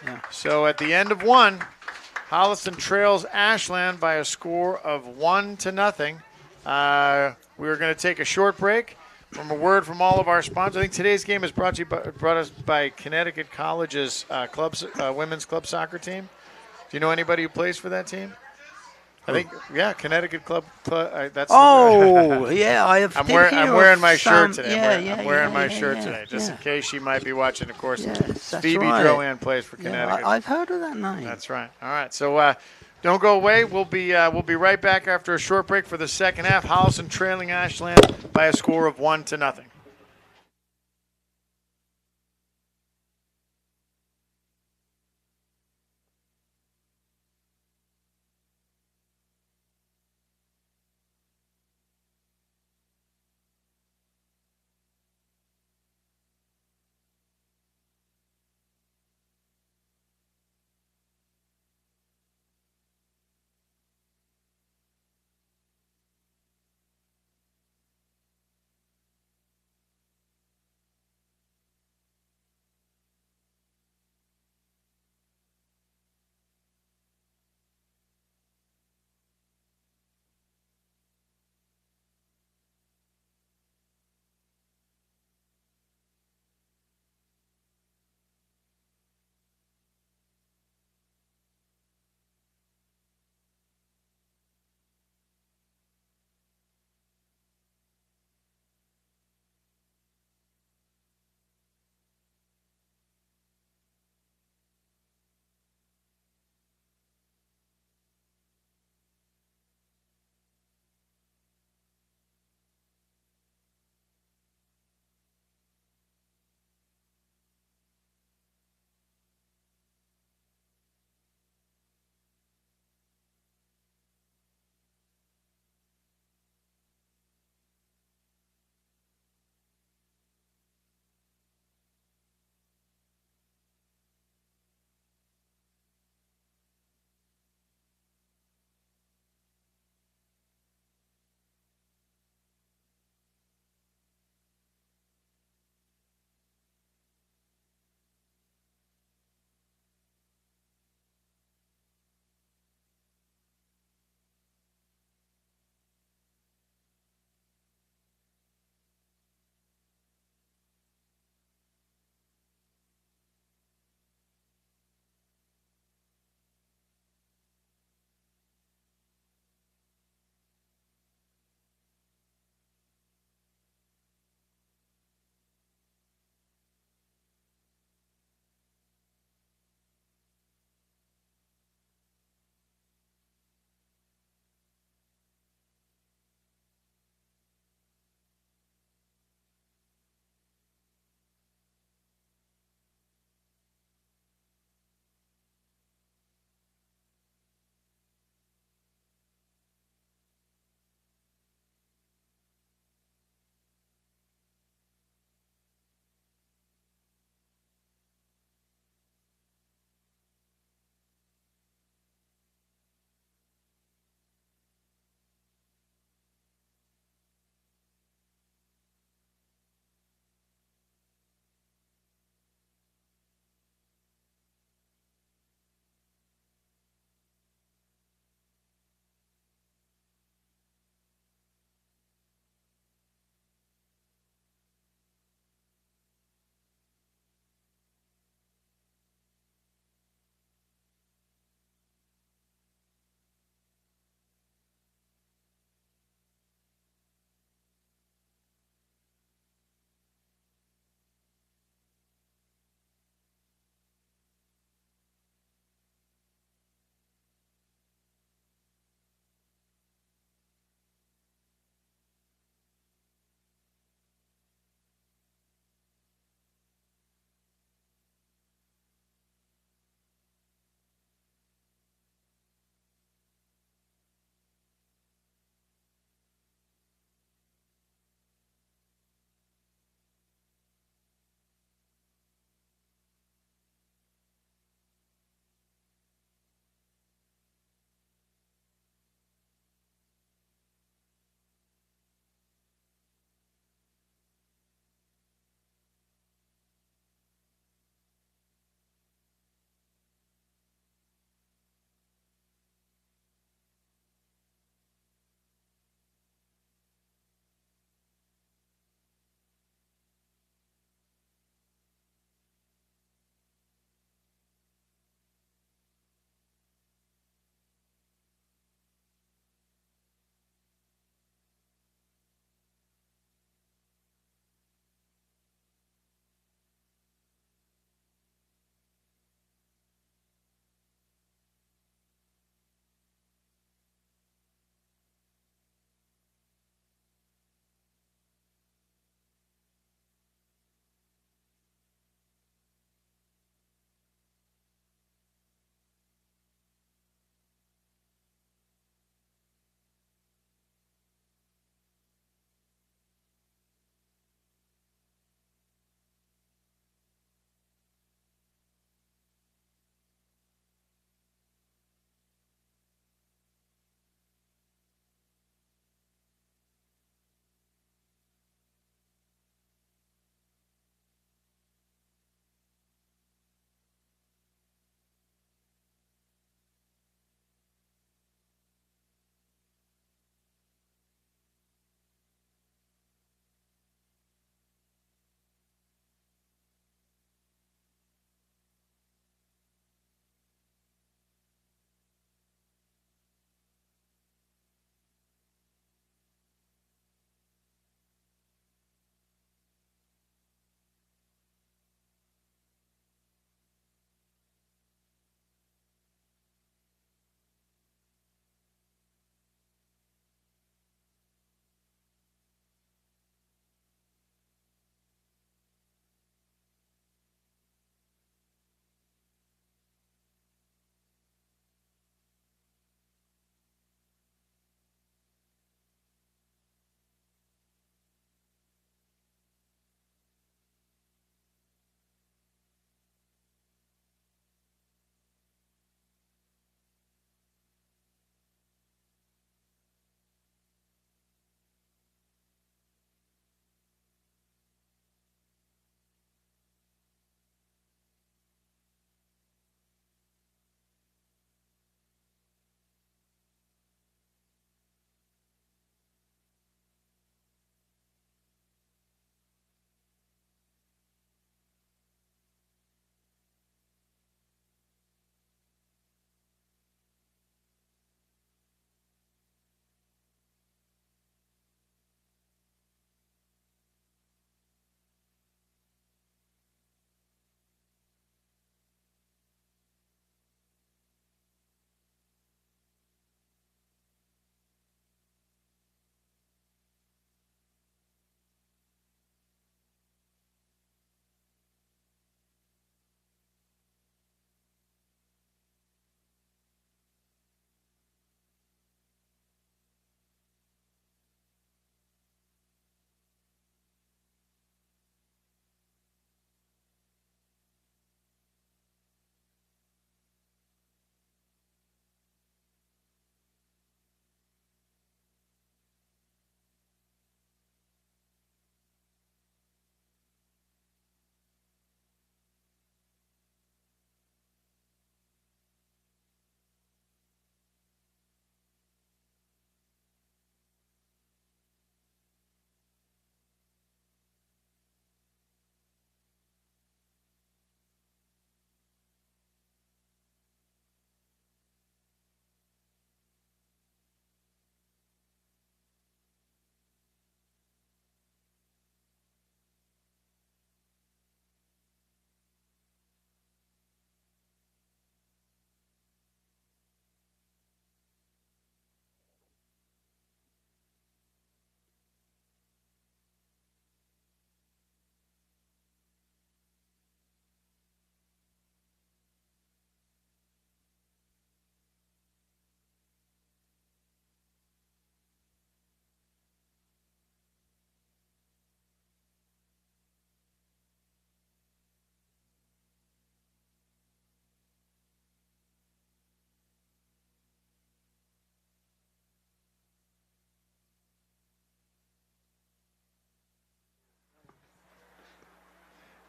Yeah. So at the end of one, Holliston trails Ashland by a score of 1-0. We're going to take a short break. From a word from all of our sponsors, I think today's game is brought us by Connecticut College's women's club soccer team. Do you know anybody who plays for that team? I think, Connecticut Club. That's. Yeah, I have. I'm wearing my shirt today. I'm wearing my shirt shirt today, just in case she might be watching. Of course, Yes, that's Phoebe right. Drohan plays for Connecticut. I've heard of that name. That's right. All right, so don't go away. We'll be right back after a short break for the second half. Holliston trailing Ashland by a score of 1-0.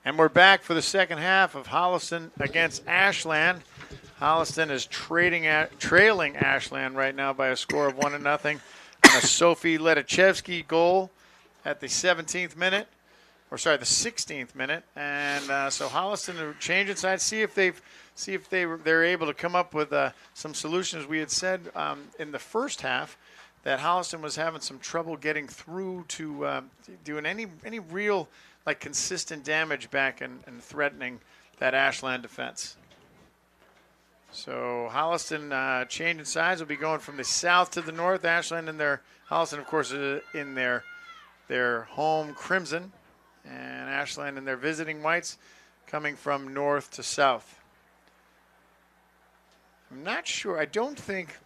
And we're back for the second half of Holliston against Ashland. Holliston is trailing Ashland right now by a score of 1-0 on a Sophie Ledachevsky goal at the 17th minute. The 16th minute. And so Holliston are changing sides, see if they're able to come up with some solutions. We had said in the first half that Holliston was having some trouble getting through to doing any real consistent damage back and threatening that Ashland defense. So Holliston changing sides, will be going from the south to the north. Ashland and Holliston, of course, is in their home crimson, and Ashland and their visiting whites coming from north to south. I'm not sure. I don't think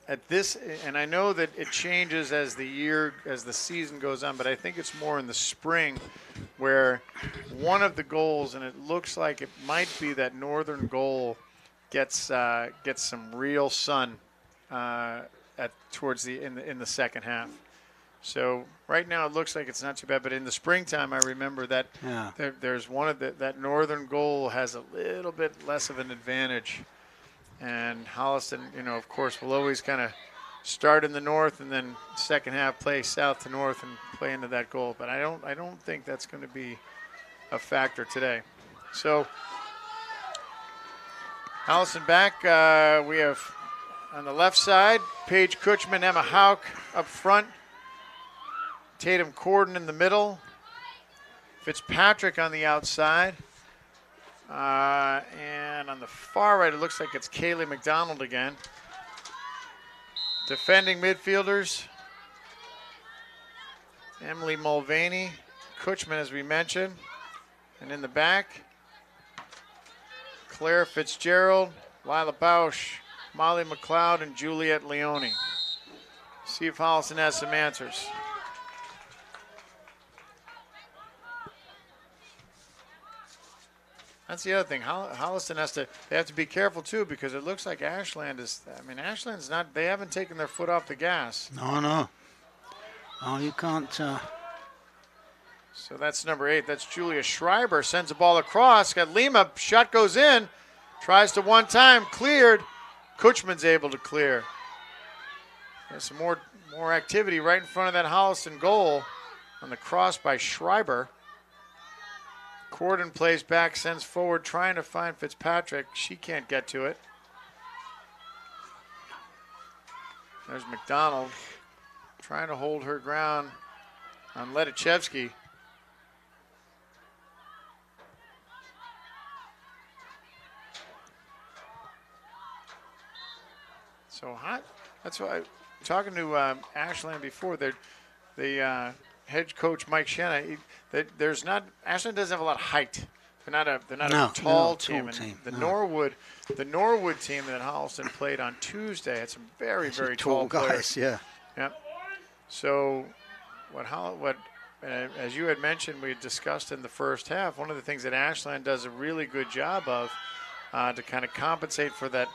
at this, and I know that it changes as the season goes on, but I think it's more in the spring where one of the goals, and it looks like it might be that northern goal, gets some real sun towards in the second half. So right now it looks like it's not too bad, but in the springtime I remember that there's one of that northern goal has a little bit less of an advantage, and Holliston, of course, will always kind of start in the north and then second half play south to north and play into that goal. But I don't think that's going to be a factor today. So Holliston back. We have on the left side, Paige Kutchman, Emma Hauk up front, Tatum Corden in the middle, Fitzpatrick on the outside, and on the far right, it looks like it's Kaylee McDonald again. Defending midfielders, Emily Mulvaney, Kutchman, as we mentioned, and in the back, Claire Fitzgerald, Lila Bausch, Molly McLeod, and Juliet Leone. See if Holliston has some answers. That's the other thing. Holliston they have to be careful too, because it looks like Ashland's not, they haven't taken their foot off the gas. No. Oh, you can't. So that's number 8. That's Julia Schreiber. Sends the ball across. Got Lima. Shot goes in. Tries to one time. Cleared. Kutchman's able to clear. There's some more activity right in front of that Holliston goal on the cross by Schreiber. Corden plays back, sends forward, trying to find Fitzpatrick. She can't get to it. There's McDonald trying to hold her ground on Ledachevsky. So hot. That's why talking to Ashland before. The head coach Mike Shanna. Ashland doesn't have a lot of height. They're not a tall team. The Norwood team that Holliston played on Tuesday had some very tall guys. Players. Yeah. Yep. So what as you had mentioned, we had discussed in the first half, one of the things that Ashland does a really good job of to kind of compensate for that,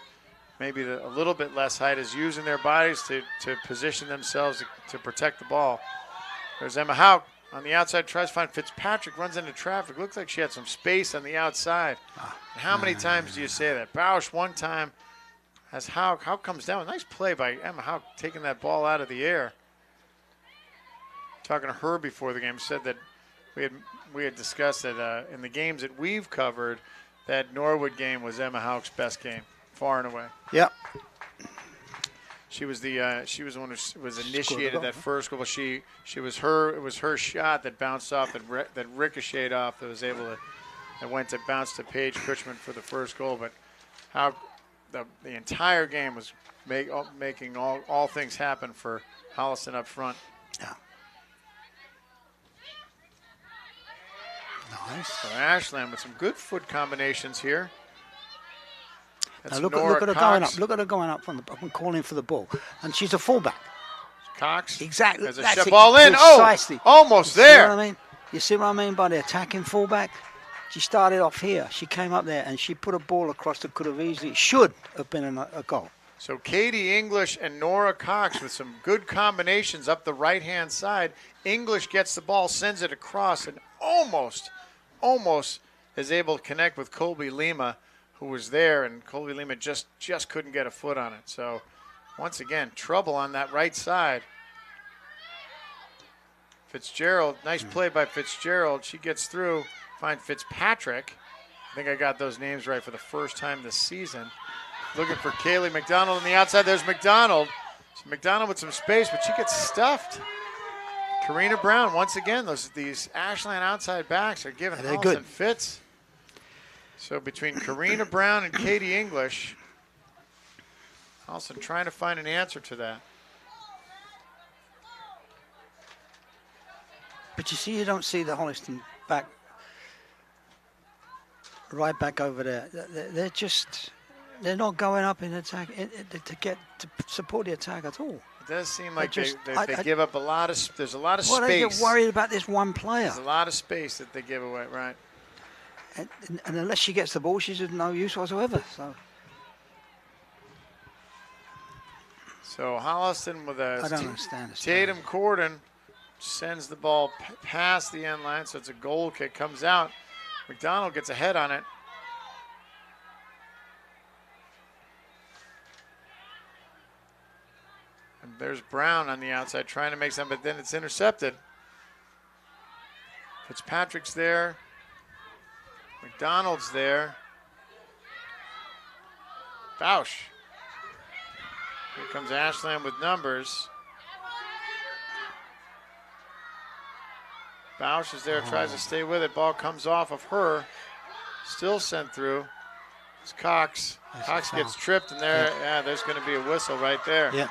maybe a little bit less height, is using their bodies to position themselves to protect the ball. There's Emma Hauk on the outside, tries to find Fitzpatrick, runs into traffic. Looks like she had some space on the outside. And how many times do you say that? Bausch one time has Hauk. Hauk comes down. Nice play by Emma Hauk, taking that ball out of the air. Talking to her before the game, said that we had discussed that in the games that we've covered, that Norwood game was Emma Hauk's best game, far and away. Yep. She was the one who was initiated that first goal. It was her shot that bounced off, that ricocheted off, that bounced to Paige Kutchman for the first goal. But how the entire game was making all things happen for Holliston up front. Yeah. Nice. So Ashland with some good foot combinations here. Now look at her going up. Look at her going up from calling for the ball, and she's a fullback. Cox. Exactly. There's a shot ball in. Precisely. Oh, almost there. See what I mean? You see what I mean by the attacking fullback? She started off here. She came up there and she put a ball across that should have been a goal. So Katie English and Nora Cox with some good combinations up the right-hand side. English gets the ball, sends it across, and almost almost is able to connect with Colby Lima, who was there, and Colby Lima just couldn't get a foot on it. So once again, trouble on that right side. Fitzgerald, nice play by Fitzgerald. She gets through, find Fitzpatrick. I think I got those names right for the first time this season. Looking for Kaylee McDonald on the outside. There's McDonald. So McDonald with some space, but she gets stuffed. Karina Brown, once again, these Ashland outside backs are giving Holliston fits. So between Karina Brown and Katie English, Holliston trying to find an answer to that. But you see, you don't see the Holliston back, right back over there. They're not going up in attack to support the attack at all. It does seem like they give up a lot of. There's a lot of space. They get worried about this one player. There's a lot of space that they give away, right? And unless she gets the ball, she's of no use whatsoever. So Holliston with I don't understand this. Tatum Corden sends the ball past the end line, so it's a goal kick. Comes out. McDonald gets a head on it. And there's Brown on the outside trying to make something, but then it's intercepted. Fitzpatrick's there. McDonald's there. Bausch. Here comes Ashland with numbers. Bausch is there, tries to stay with it. Ball comes off of her. Still sent through. It's Cox. Cox gets tripped, and there's going to be a whistle right there. Yeah.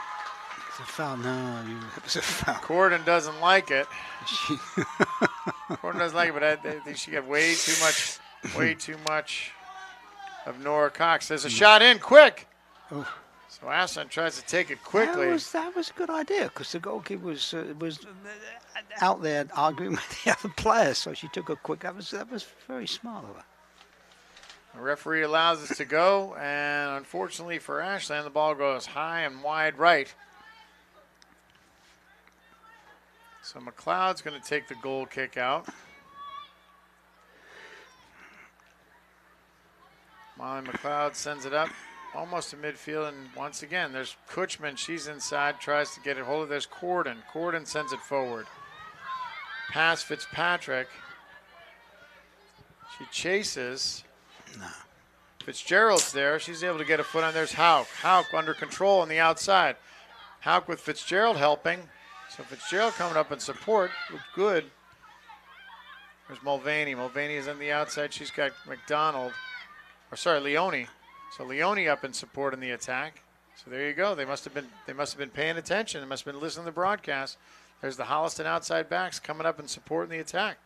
It's a foul. No, it was a foul. Corden doesn't like it. Corden doesn't like it, but I think she got way too much of Nora Cox. There's a shot in, quick. Oh. So Ashland tries to take it quickly. That was a good idea because the goalkeeper was out there arguing with the other players, so she took a quick. That was very smart of her. The referee allows us to go, and unfortunately for Ashland, the ball goes high and wide right. So McLeod's going to take the goal kick out. Molly McLeod sends it up almost to midfield, and once again, there's Kutchman. She's inside, tries to get it hold of. There's Corden. Corden sends it forward. Pass Fitzpatrick. She chases. No. Fitzgerald's there. She's able to get a foot on. There's Hauk. Hauk under control on the outside. Hauk with Fitzgerald helping. So Fitzgerald coming up in support. Looked good. There's Mulvaney. Mulvaney is on the outside. She's got McDonald. Leone. So Leone up in support in the attack. So there you go. They must have been paying attention. They must have been listening to the broadcast. There's the Holliston outside backs coming up in support in the attack.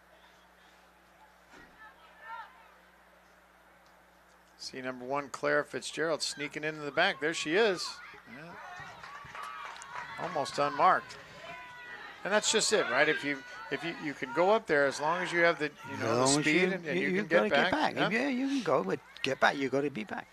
See number 1, Claire Fitzgerald sneaking into the back. There she is. Yeah. Almost unmarked. And that's just it, right? If you can go up there as long as you have the the speed and you can get back. Yeah, you can go, but get back. You got to be back.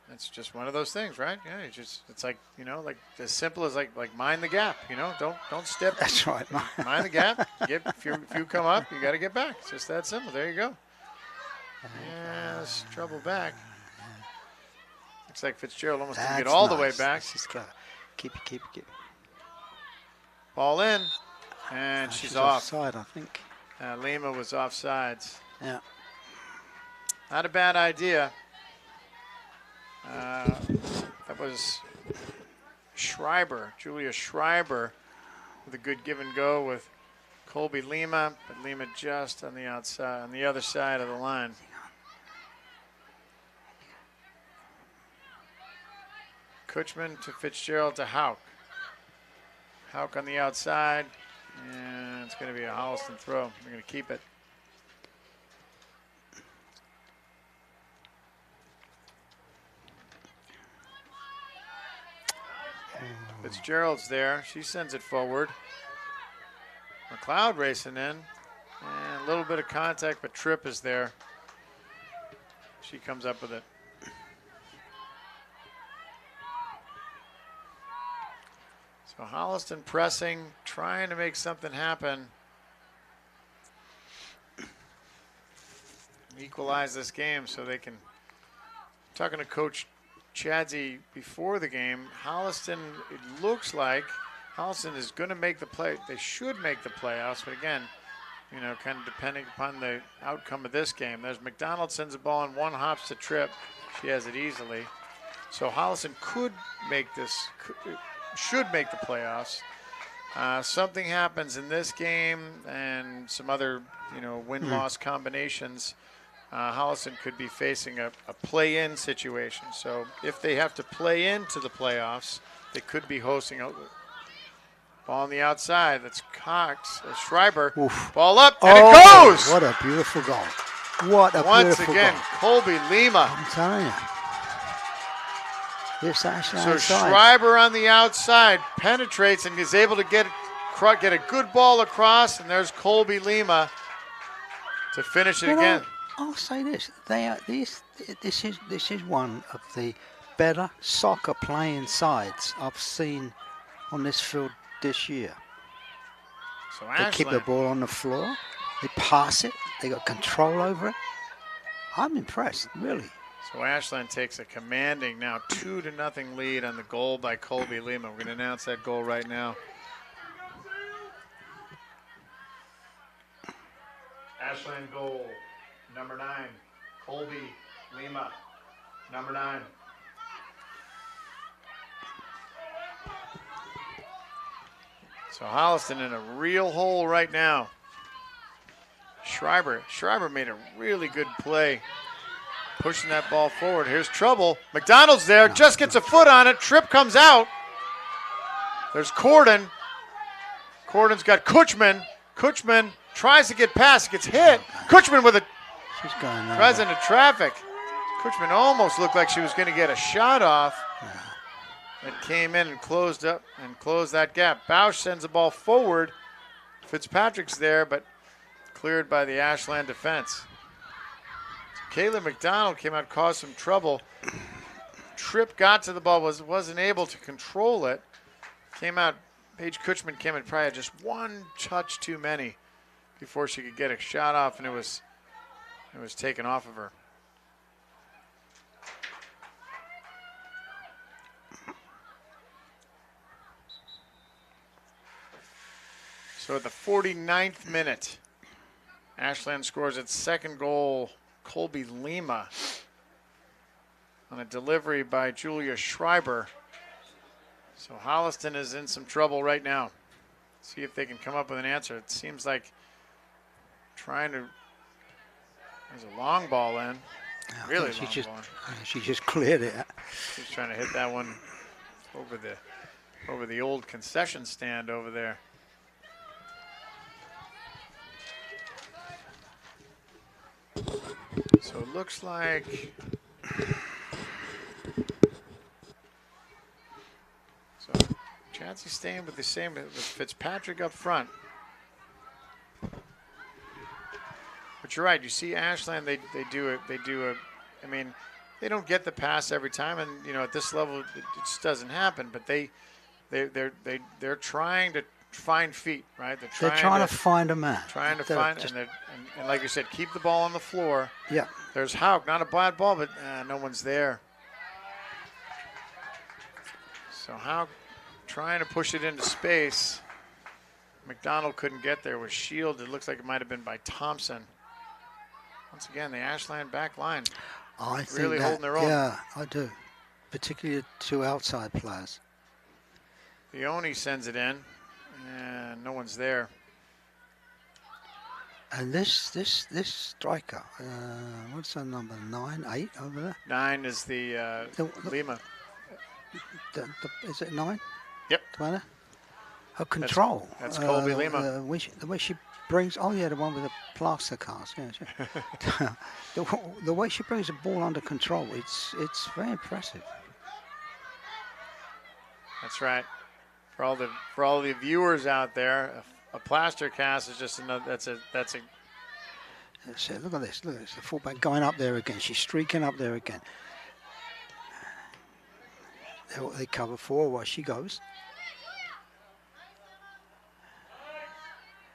That's just one of those things, right? Yeah, it's like like as simple as like mind the gap. Don't step. That's right. Mind the gap. If you come up, you got to get back. It's just that simple. There you go. Yes, trouble back. Looks like Fitzgerald almost didn't get all the way back. She's clever. Keep it. Ball in, and she's off. Offside, I think. Lima was offsides. Yeah. Not a bad idea. That was Schreiber, Julia Schreiber, with a good give and go with Colby Lima, but Lima just on the outside, on the other side of the line. Kutchman to Fitzgerald to Hauk. Hauk on the outside, and it's going to be a Holliston throw. They're going to keep it. Fitzgerald's there. She sends it forward. McLeod racing in. And a little bit of contact, but Tripp is there. She comes up with it. So Holliston pressing, trying to make something happen. equalize this game so they can. Talking to Coach Chadsey before the game, Holliston, it looks like Holliston is going to make the play. They should make the playoffs, but again, you know, kind of depending upon the outcome of this game. There's McDonald sends the ball in, one hops to Tripp. She has it easily. So Holliston could make this, should make the playoffs. Something happens in this game and some other, you know, win-loss combinations. Holliston could be facing a play-in situation. So if they have to play into the playoffs, they could be hosting a ball on the outside. That's Cox, Schreiber. Oof. Ball up, and it goes! What a beautiful goal. What a Once beautiful again, goal. Colby Lima. I'm telling you. This Ashland So side. Schreiber on the outside penetrates and is able to get a good ball across, and there's Colby Lima to finish it again. I'll say this: this is one of the better soccer playing sides I've seen on this field this year. So They keep the Ashland, ball on the floor, they pass it, they got control over it. I'm impressed, really. so Ashland takes a commanding now 2-0 lead on the goal by Colby Lima. We're going to announce that goal right now. Ashland goal, number 9, Colby Lima, number 9. So Holliston in a real hole right now. Schreiber made a really good play, pushing that ball forward. Here's trouble. McDonald's there, just gets a foot on it. Tripp comes out. There's Corden. Corden's got Kutchman. Kutchman tries to get past, gets hit. Kutchman with a She's going there. tries into traffic. Kutchman almost looked like she was going to get a shot off. It came in and closed that gap. Bausch sends the ball forward. Fitzpatrick's there, but cleared by the Ashland defense. Kayla McDonald came out, caused some trouble. Tripp got to the ball, wasn't able to control it. Came out, Paige Kutchman came in, probably had just one touch too many before she could get a shot off, and it was taken off of her. So at the 49th minute, Ashland scores its second goal. Colby Lima on a delivery by Julia Schreiber. So Holliston is in some trouble right now. See if they can come up with an answer. It seems like there's a long ball in. Really long ball. She just cleared it. She's trying to hit that one over the old concession stand over there. So it looks like Chadsey's staying with the same with Fitzpatrick up front. But you're right. You see Ashland, they do I mean, they don't get the pass every time, and you know at this level it just doesn't happen. But they're trying to find feet, right? They're trying to find a man. Trying to find, and like you said, keep the ball on the floor. Yeah. There's Hauk, not a bad ball, but no one's there. So Hauk trying to push it into space. McDonald couldn't get there. Was shielded. It looks like it might have been by Thompson. Once again, the Ashland back line I think really holding their own. Yeah, I do. Particularly the two outside players. Leone sends it in, and no one's there. And this striker, what's her number? 9, 8 over there. 9 is the Lima. Is it 9? Yep. Twana? Her control. That's Colby Lima. The way she brings. Oh yeah, the one with the plaster cast. Yeah. The way she brings the ball under control, it's very impressive. That's right. For all the viewers out there, a plaster cast is just another. That's a. So look at this. Look at this. The fullback going up there again. She's streaking up there again. They cover 4 while she goes.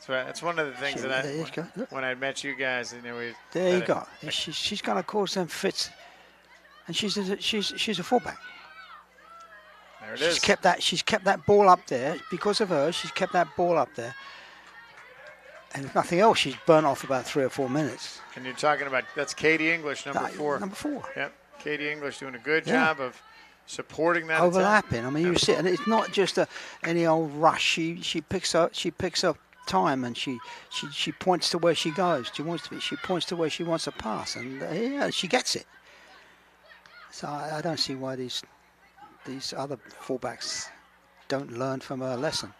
That's one of the things that There you go. Look. when I met you guys, we. There you go. She's going to cause them fits, and she's a fullback. There it She's is. kept that ball up there because of her. She's kept that ball up there, and if nothing else, she's burnt off about 3 or 4 minutes. And you're talking about that's Katie English, number 4. Number 4. Yep, Katie English doing a good job of supporting that Overlapping. attack. I mean, you see, and it's not just any old rush. She picks up time, and she points to where she goes. She points to where she wants to pass, and she gets it. So I don't see why these other fullbacks don't learn from her lesson.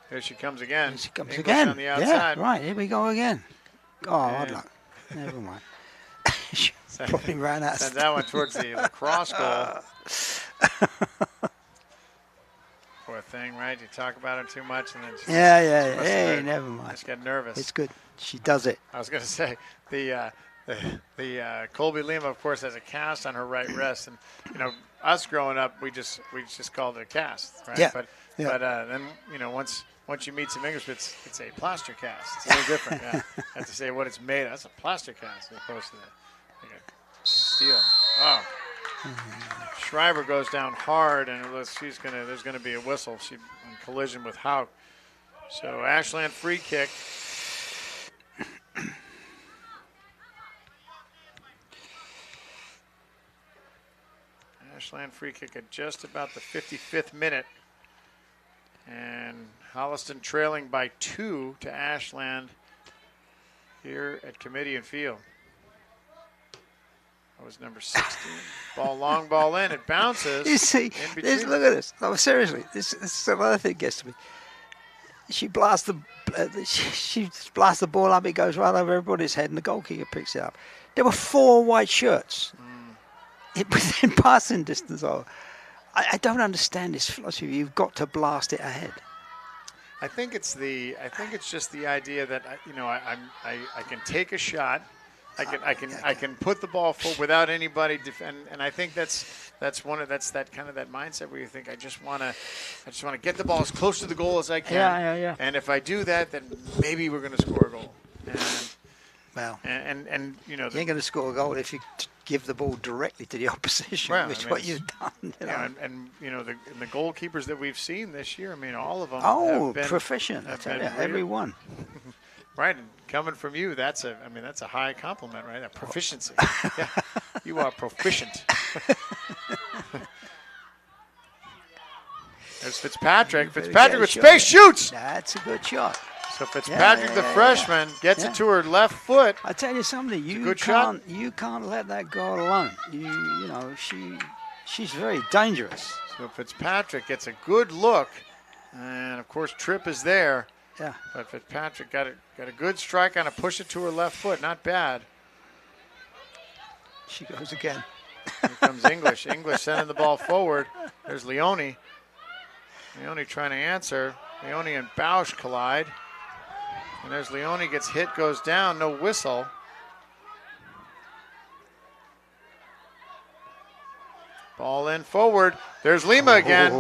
Here she comes again. Here she comes English again. on the outside. Yeah, right. Here we go again. Oh, And I'd luck. Never mind. She probably ran out. Sends that one towards the lacrosse goal. Poor thing, right? You talk about her too much, and then Yeah. Hey, never mind. just get nervous. It's good. She does it. I was going to say the Colby Lima, of course, has a cast on her right wrist, and us growing up, we just called it a cast, right? Yeah. But then once you meet some English, it's a plaster cast. It's a little different. Yeah. I have to say what it's made of. That's a plaster cast as opposed to like a steel. Oh. Schreiber goes down hard, and there's gonna be a whistle. She in collision with Hauk. So Ashland free kick. Ashland free kick at just about the 55th minute. And Holliston trailing by 2 to Ashland here at Kamitian Field. That was number 16. Long ball in. It bounces. You see, look at this. No, seriously, this is another thing that gets to me. She blasts the ball up. It goes right over everybody's head, and the goalkeeper picks it up. There were 4 white shirts. It was in passing distance. I don't understand this philosophy. You've got to blast it ahead. I think it's just the idea that I can take a shot. I can put the ball forward without anybody defend, and I think that's that mindset where you think I just want to get the ball as close to the goal as I can. Yeah. And if I do that, then maybe we're going to score a goal. And you ain't going to score a goal if you give the ball directly to the opposition, what you've done. And the goalkeepers that we've seen this year, I mean, all of them. Oh, have been, proficient! I tell you, every one. Right, and coming from you, that's a high compliment, right? A proficiency. Yeah, you are proficient. There's Fitzpatrick. Fitzpatrick with space shoots. That's a good shot. So Fitzpatrick, the freshman, gets it to her left foot. I tell you something, you can't let that go alone. She's very dangerous. So Fitzpatrick gets a good look, and of course Tripp is there. Yeah. But Fitzpatrick got a good strike on a push it to her left foot. Not bad. She goes again. Here comes English. English sending the ball forward. There's Leone. Leone trying to answer. Leone and Bausch collide. And there's Leone, gets hit, goes down, no whistle. Ball in forward. There's Lima again.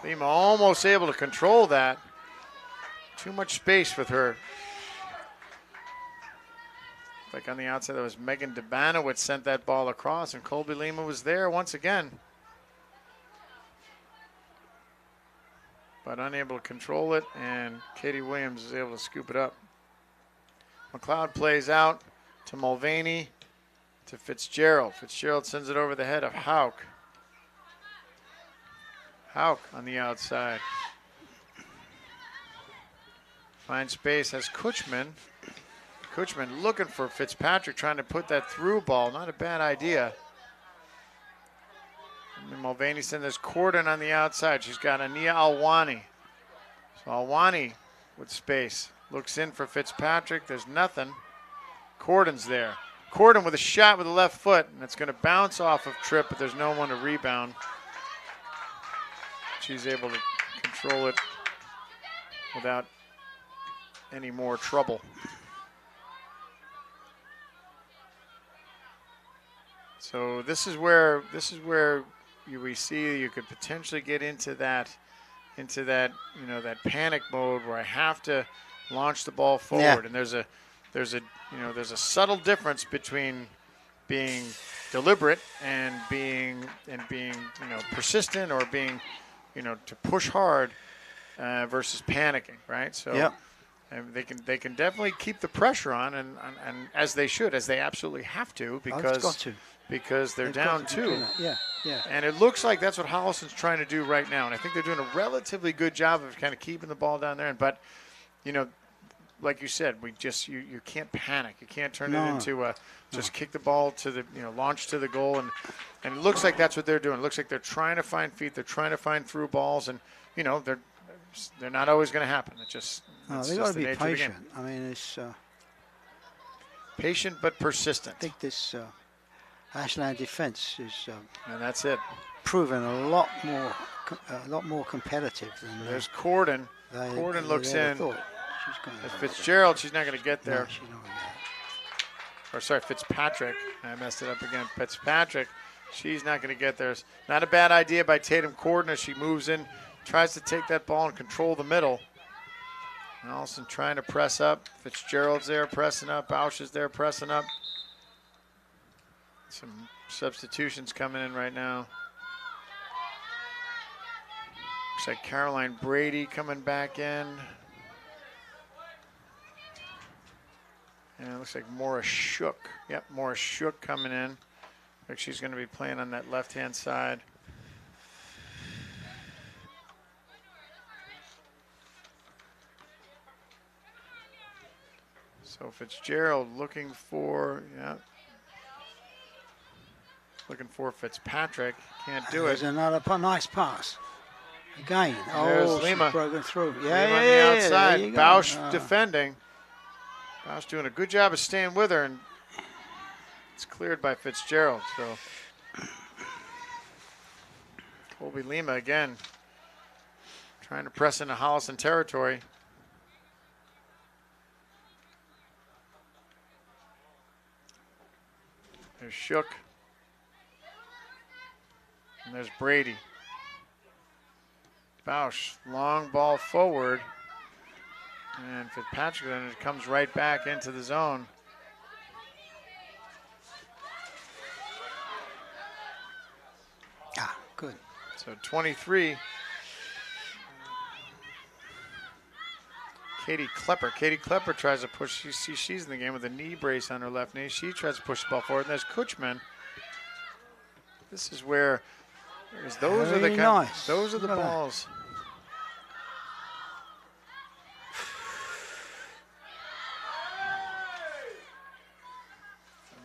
Lima almost able to control that. Too much space with her. Like on the outside, that was Megan Debanowitz sent that ball across, and Colby Lima was there once again. But unable to control it, and Katie Williams is able to scoop it up. McLeod plays out to Mulvaney, to Fitzgerald. Fitzgerald sends it over the head of Hauk. Hauk on the outside. Finds space, has Kutchman. Kutchman looking for Fitzpatrick, trying to put that through ball. Not a bad idea. And Mulvaney sends this Corden on the outside. She's got Ania Alwani. So Alwani with space. Looks in for Fitzpatrick. There's nothing. Corden's there. Corden with a shot with the left foot, and it's going to bounce off of Tripp, but there's no one to rebound. She's able to control it without any more trouble. So this is where we see you could potentially get into that that panic mode where I have to launch the ball forward. And there's a subtle difference between being deliberate and being persistent, or being to push hard versus panicking, right? So Yep. and they can definitely keep the pressure on, and as they should, as they absolutely have to, because they're down 2. Yeah, yeah. And it looks like that's what Holliston's trying to do right now. And I think they're doing a relatively good job of kind of keeping the ball down there. But, like you said, you can't panic. You can't turn it into just kick the ball to the, launch to the goal. And it looks like that's what they're doing. It looks like they're trying to find feet. They're trying to find through balls. And, they're not always going to happen. They've got to be patient. I mean, it's patient but persistent. I think this Ashland defense is and that's it. Proven a lot more competitive than there's Corden. Corden looks in. Fitzgerald, she's not going to get there. No, she's not gonna get Or sorry, Fitzpatrick. I messed it up again. Fitzpatrick, she's not going to get there. It's not a bad idea by Tatum Corden as she moves in, tries to take that ball and control the middle. And Holliston trying to press up. Fitzgerald's there pressing up. Bausch is there pressing up. Some substitutions coming in right now. Looks like Caroline Brady coming back in. And it looks like Maura Shook. Yep, Maura Shook coming in. Looks like she's going to be playing on that left-hand side. So Fitzgerald looking for Fitzpatrick. Can't do it. There's another nice pass. Again. There's Lima. She's broken through. Lima on the outside. Bausch defending. Bausch doing a good job of staying with her, and it's cleared by Fitzgerald. So Colby Lima again trying to press into Holliston territory. There's Shook. And there's Brady. Bausch, long ball forward. And Fitzpatrick, then it comes right back into the zone. Good. So 23. Katie Klepper. Katie Klepper tries to push. She's in the game with a knee brace on her left knee. She tries to push the ball forward. And there's Kutchman. This is where those are the balls.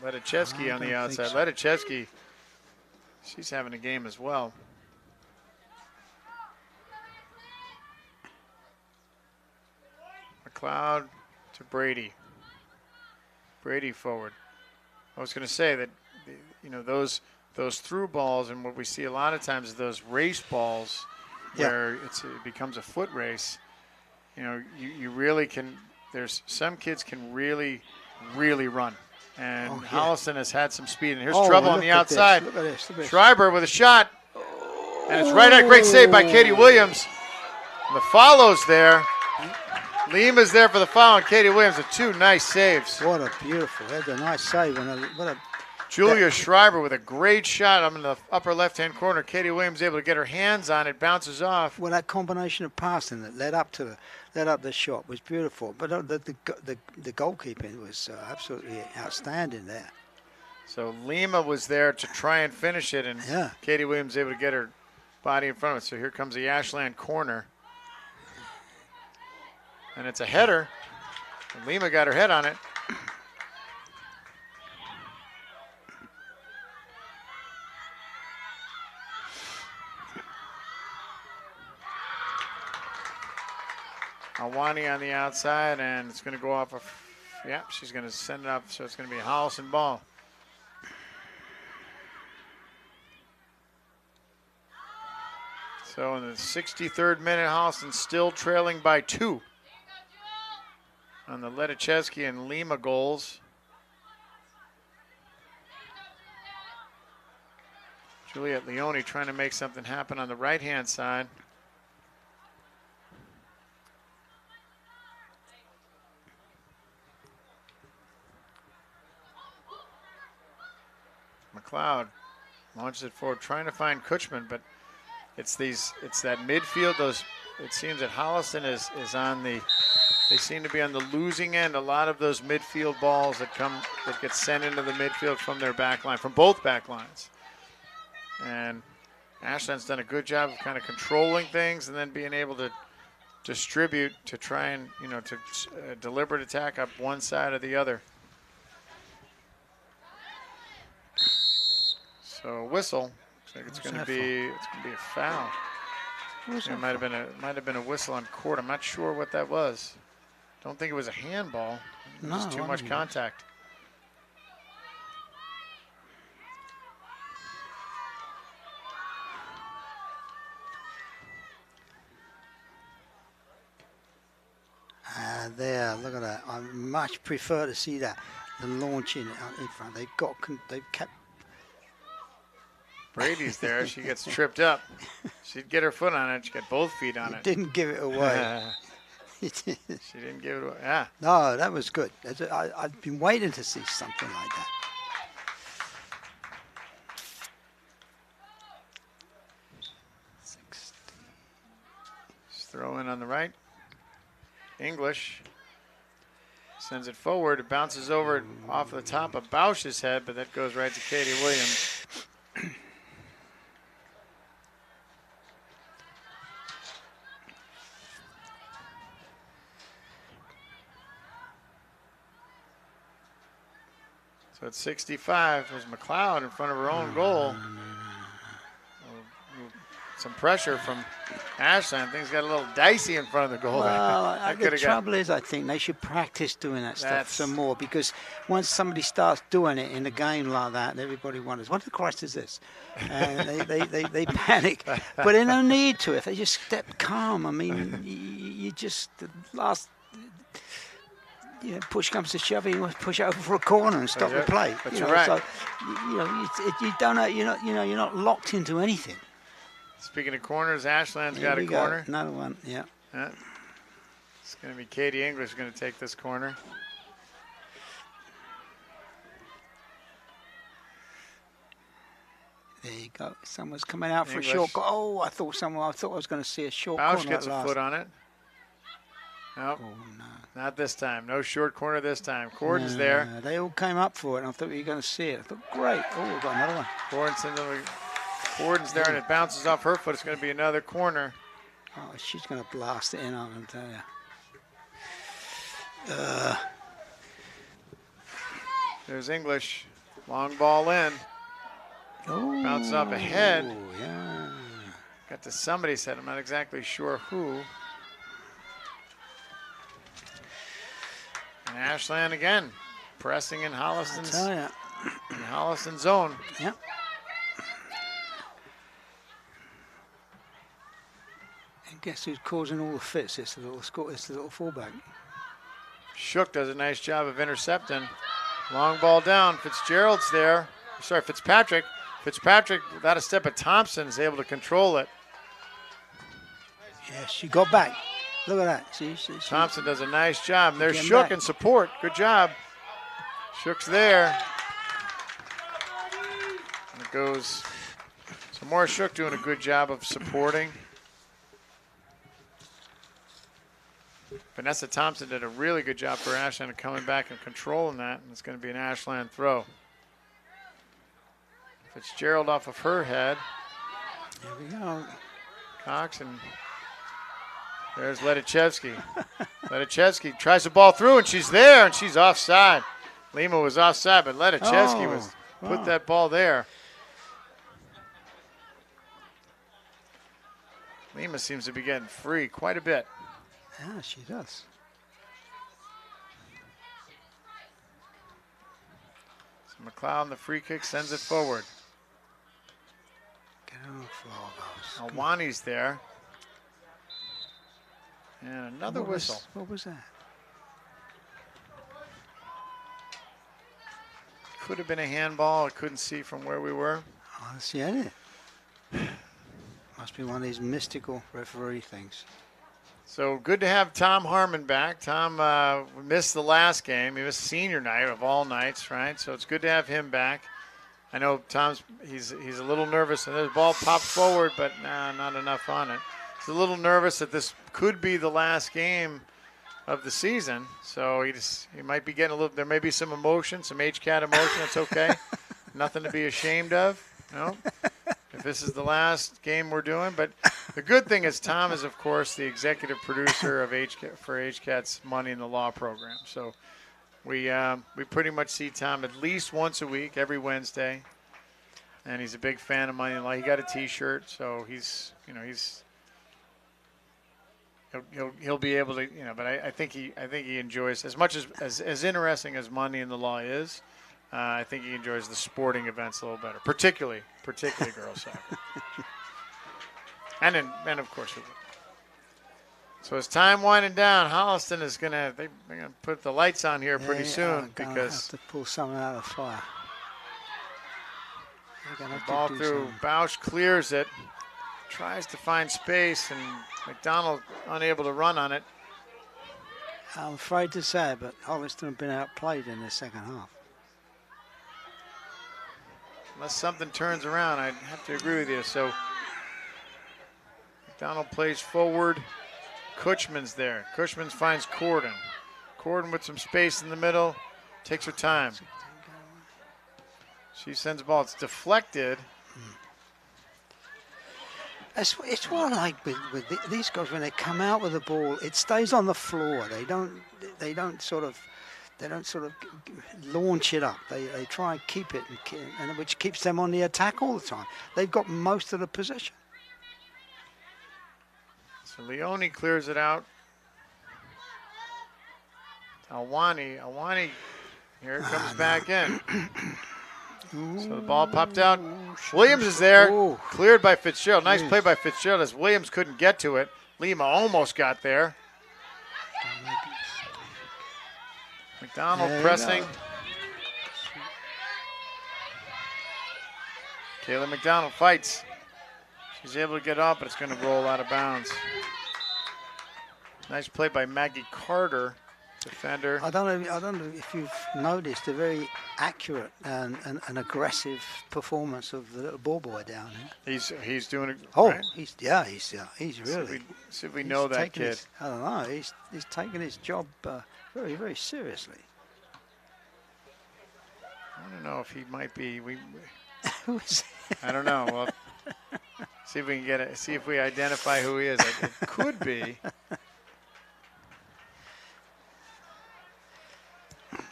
Ledichevsky on the outside. So. Ledichevsky, she's having a game as well. McLeod to Brady. Brady forward. I was going to say that, those through balls, and what we see a lot of times is those race balls where it becomes a foot race. You really can. There's some kids can really, really run. And Holliston has had some speed. And here's trouble on the outside. Look at this. Schreiber with a shot. And it's right at. Great save by Katie Williams. And the follow's there. Lima's there for the foul, and Katie Williams with 2 nice saves. What a beautiful. That's a nice save. And Julia Schreiber with a great shot up in the upper left-hand corner. Katie Williams able to get her hands on it, bounces off. Well, that combination of passing that led up the shot was beautiful. But the goalkeeping was absolutely outstanding there. So Lima was there to try and finish it, and Katie Williams able to get her body in front of it. So here comes the Ashland corner. And it's a header. And Lima got her head on it. Awani on the outside, and it's going to go off of, she's going to send it up, so it's going to be a Holliston ball. So in the 63rd minute, Holliston still trailing by 2 on the Ledichevsky and Lima goals. Juliet Leone trying to make something happen on the right-hand side. McLeod launches it forward, trying to find Kutchman, but it's that midfield. It seems that Holliston is on the. They seem to be on the losing end. A lot of those midfield balls that get sent into the midfield from their back line, from both back lines. And Ashland's done a good job of kind of controlling things and then being able to distribute to try and, to deliberate attack up one side or the other. So whistle. Looks like it's going to be a foul. It might have been a whistle on court. I'm not sure what that was. Don't think it was a handball. It was too much contact. There, look at that. I much prefer to see that than launching it out in front. They've kept. Brady's there. She gets tripped up. She'd get her foot on it. She got both feet on it. Didn't give it away. She didn't give it away. Yeah. No, that was good. I've been waiting to see something like that. Just throw in on the right. English sends it forward. It bounces over off the top of Bausch's head, but that goes right to Katie Williams. So it's 65. There's McLeod in front of her own goal. Some pressure from Ashland. Things got a little dicey in front of the goal. Well, the trouble is, I think they should practice doing that stuff some more, because once somebody starts doing it in a game like that, everybody wonders, what the Christ is this? And they panic. But they don't need to. If they just step calm, I mean, you just, the last... push comes to shove, you push it over for a corner and stop the play. But you're right. So, you don't know, you're not locked into anything. Speaking of corners, Ashland's got a corner. Another one, yeah. It's going to be Katie English going to take this corner. There you go. Someone's coming out for a short goal. Oh, I thought I was going to see a short corner. Bausch gets a foot on it. Nope. Oh, no. Not this time. No short corner this time. Corden's there. They all came up for it, and I thought you were going to see it. I thought, great. Oh, we've got another one. Corden's there, and it bounces off her foot. It's going to be another corner. Oh, she's going to blast it in, I can tell you. There's English. Long ball in. Oh, bounces off ahead. Yeah. Got to somebody's head. I'm not exactly sure who. And Ashland again, pressing in Holliston's zone. Yep. And guess who's causing all the fits? It's the little fullback. Shook does a nice job of intercepting. Long ball down. Fitzgerald's there. Sorry, Fitzpatrick. Fitzpatrick, without a step of Thompson, is able to control it. Yeah, she got back. Look at that. See, Thompson does a nice job. And there's Shook in support. Good job. Shook's there. And it goes. So more Shook doing a good job of supporting. Vanessa Thompson did a really good job for Ashland of coming back and controlling that. And it's going to be an Ashland throw. Fitzgerald off of her head. There we go. Cox and there's Ledichevsky. Ledichevsky tries the ball through, and she's there, and she's offside. Lima was offside, but Ledichevsky put that ball there. Lima seems to be getting free quite a bit. Yeah, she does. So McLeod, the free kick, sends it forward. Get on the floor, guys. Alwani's there. And another whistle. What was that? Could have been a handball. I couldn't see from where we were. I don't see anything. Must be one of these mystical referee things. So good to have Tom Harmon back. Tom missed the last game. He missed senior night of all nights, right? So it's good to have him back. I know he's a little nervous, and the ball popped forward, but not enough on it. He's a little nervous that this could be the last game of the season, so he might be getting a little. There may be some emotion, some HCAT emotion. It's okay, nothing to be ashamed of. No, if this is the last game we're doing, but the good thing is Tom is, of course, the executive producer of HCAT's Money in the Law program. So we pretty much see Tom at least once a week, every Wednesday, and he's a big fan of Money in the Law. He got a T-shirt, so he'll be able to, but I think he enjoys as much as interesting as Money in the Law is. I think he enjoys the sporting events a little better, particularly girls soccer, and of course. So as time winding down, Holliston is they're gonna put the lights on here pretty soon because have to pull something out of the fire. The ball through. Bausch clears it, tries to find space, and McDonald unable to run on it. I'm afraid to say, but Holliston have been outplayed in the second half. Unless something turns around, I'd have to agree with you. So McDonald plays forward. Kutchman's there. Kutchman finds Corden. Corden with some space in the middle. Takes her time. She sends the ball. It's deflected. It's what I like with these guys when they come out with the ball. It stays on the floor. They don't sort of launch it up. They try and keep it, and which keeps them on the attack all the time. They've got most of the possession. So Leone clears it out. Alwani, here it comes back in. So the ball popped out. Williams is there, cleared by Fitzgerald. Nice play by Fitzgerald as Williams couldn't get to it. Lima almost got there. McDonald pressing. Kayla McDonald fights. She's able to get up, but it's going to roll out of bounds. Nice play by Maggie Carter, defender. I don't know if you've noticed a very accurate and aggressive performance of the little ball boy down here. He's doing it. Oh, right? He's really. See if we know that kid. I don't know. He's taking his job very, very seriously. I don't know if he might be. Who is it? I don't know. Well, see if we can get it. See if we identify who he is. It could be.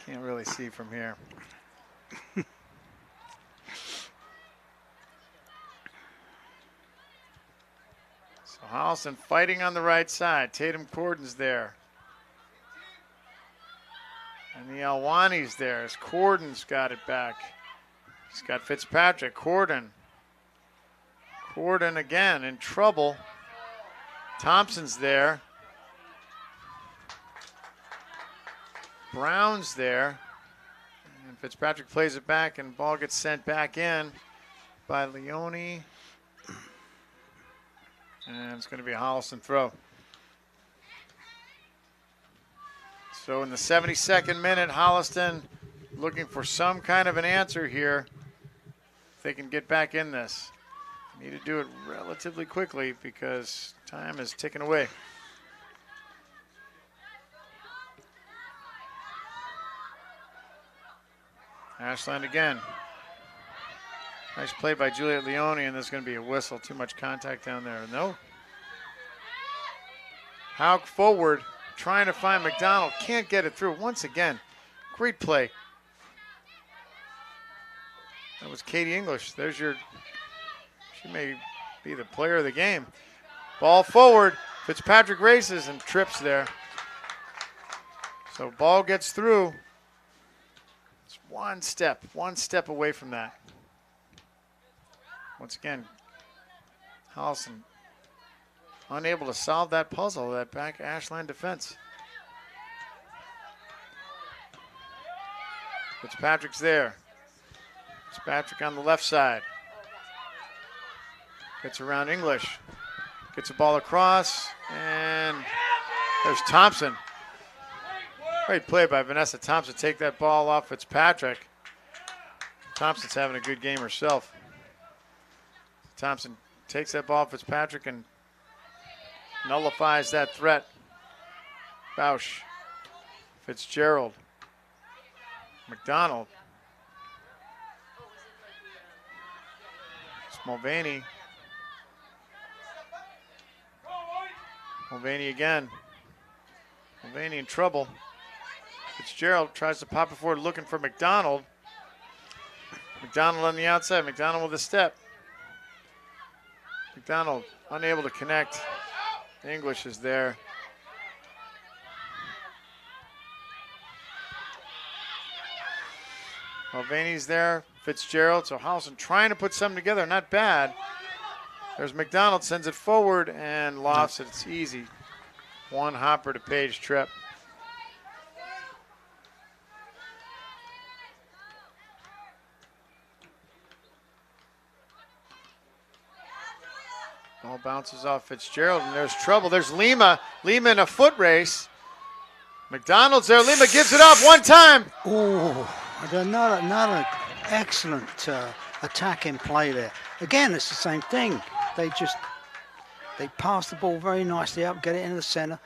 Can't really see from here. So Holliston fighting on the right side. Tatum Corden's there. And the Alwani's there as Corden's got it back. He's got Fitzpatrick. Corden again in trouble. Thompson's there. Brown's there. And Fitzpatrick plays it back, and the ball gets sent back in by Leone. And it's going to be a Holliston throw. So in the 72nd minute, Holliston looking for some kind of an answer here. If they can get back in this. Need to do it relatively quickly because time is ticking away. Ashland again. Nice play by Juliet Leone, and there's going to be a whistle. Too much contact down there. No. Hauk forward, trying to find McDonald. Can't get it through. Once again, great play. That was Katie English. She may be the player of the game. Ball forward. Fitzpatrick races and trips there. So ball gets through. It's one step away from that. Once again, Holliston unable to solve that puzzle, that back Ashland defense. Fitzpatrick's there. Fitzpatrick on the left side. Gets around English. Gets the ball across, and there's Thompson. Great play by Vanessa Thompson. Take that ball off Fitzpatrick. Thompson's having a good game herself. Thompson takes that ball, Fitzpatrick, and nullifies that threat. Bausch, Fitzgerald, McDonald. It's Mulvaney. Mulvaney again. Mulvaney in trouble. Fitzgerald tries to pop it forward looking for McDonald. McDonald on the outside. McDonald with a step. McDonald unable to connect. English is there. Mulvaney's there. Fitzgerald. So Holliston trying to put something together. Not bad. There's McDonald, sends it forward and lofts it. It's easy. One hopper to Page trip. Ball bounces off Fitzgerald, and there's trouble. There's Lima. Lima in a foot race. McDonald's there. Lima gives it up one time. Oh, another excellent attack in play there. Again, it's the same thing. They pass the ball very nicely up, get it into the center,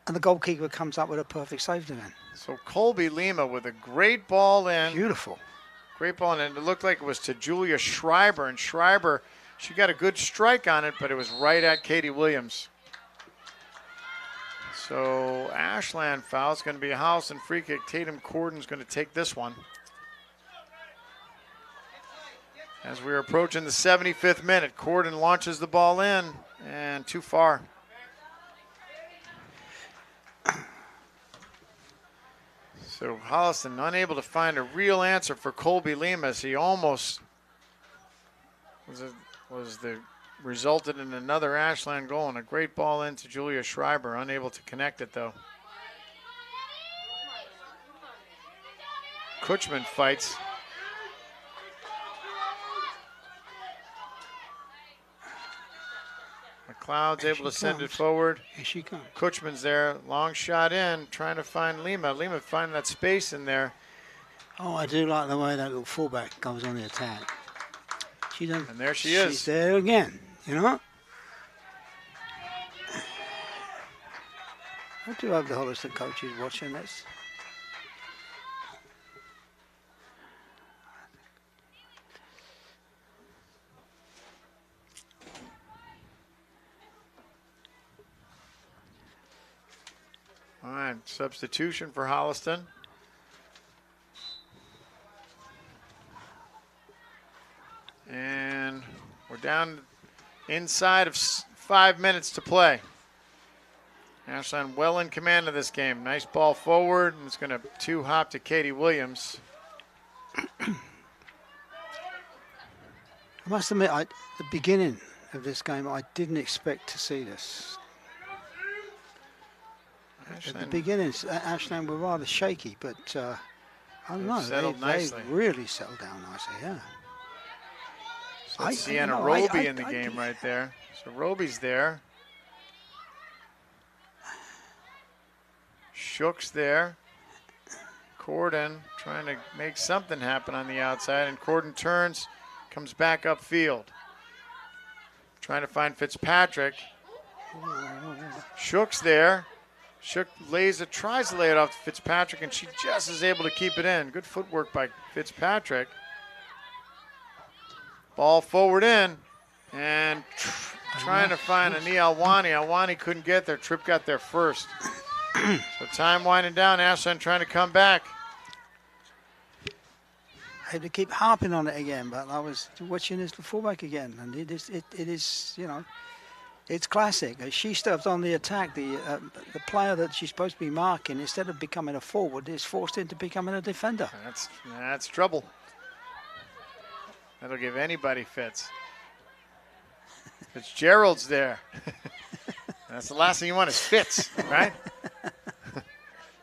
and the goalkeeper comes up with a perfect save again. So Colby Lima with a great ball in. Beautiful. Great ball in, and it looked like it was to Julia Schreiber, and Schreiber, she got a good strike on it, but it was right at Katie Williams. So Ashland foul. It's going to be a Holliston free kick. Tatum Corden's going to take this one. As we're approaching the 75th minute, Corden launches the ball in, and too far. So Holliston unable to find a real answer for Colby Lima, as he almost resulted in another Ashland goal, and a great ball into Julia Schreiber, unable to connect it though. Kutchman fights. McLeod's able to send it forward. Here she comes. Kutchman's there, long shot in, trying to find Lima. Lima finding that space in there. Oh, I do like the way that little fullback goes on the attack. And there she is. She's there again, you know? I do hope the Holliston coach is watching this. All right, substitution for Holliston. And we're down inside of 5 minutes to play. Ashland well in command of this game. Nice ball forward, and it's going to two-hop to Katie Williams. I must admit, at the beginning of this game, I didn't expect to see this. At the beginning, Ashland were rather shaky, but I don't know. They really settled down nicely, yeah. So Sienna Roby in the game right there. So Roby's there. Shook's there. Corden trying to make something happen on the outside, and Corden turns, comes back upfield. Trying to find Fitzpatrick. Shook's there. Shook tries to lay it off to Fitzpatrick, and she just is able to keep it in. Good footwork by Fitzpatrick. Ball forward in, and trying to find Ania Alwani. Alwani couldn't get there. Tripp got there first. So time winding down. Ashland trying to come back. I had to keep harping on it again, but I was watching this fullback again, and it is, you know, it's classic. She steps on the attack. The player that she's supposed to be marking, instead of becoming a forward, is forced into becoming a defender. That's trouble. That'll give anybody fits. Fitzgerald's there. That's the last thing you want is Fitz, right?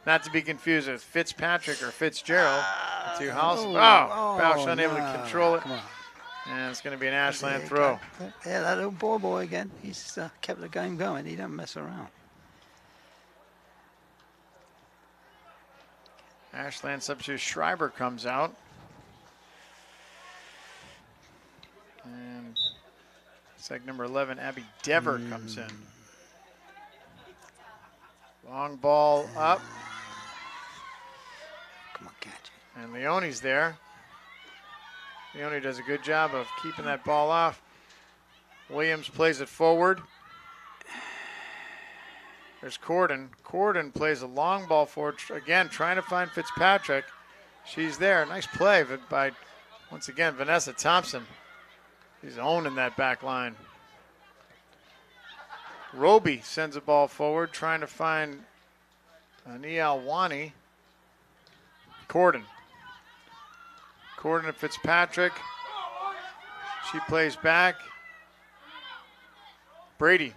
Not to be confused with Fitzpatrick or Fitzgerald. To Holliston. Bausch unable to control it. And it's going to be an Ashland throw. Yeah, that little boy again. He's kept the game going. He don't mess around. Ashland substitute Schreiber comes out. And it's like number 11, Abby Dever, comes in. Long ball up. Come on, catch it. And Leone's there. Leone does a good job of keeping that ball off. Williams plays it forward. There's Corden. Corden plays a long ball forward, again, trying to find Fitzpatrick. She's there. Nice play by, once again, Vanessa Thompson. She's owning that back line. Roby sends a ball forward, trying to find Nial Wani. Corden. Corden to Fitzpatrick. She plays back. Brady.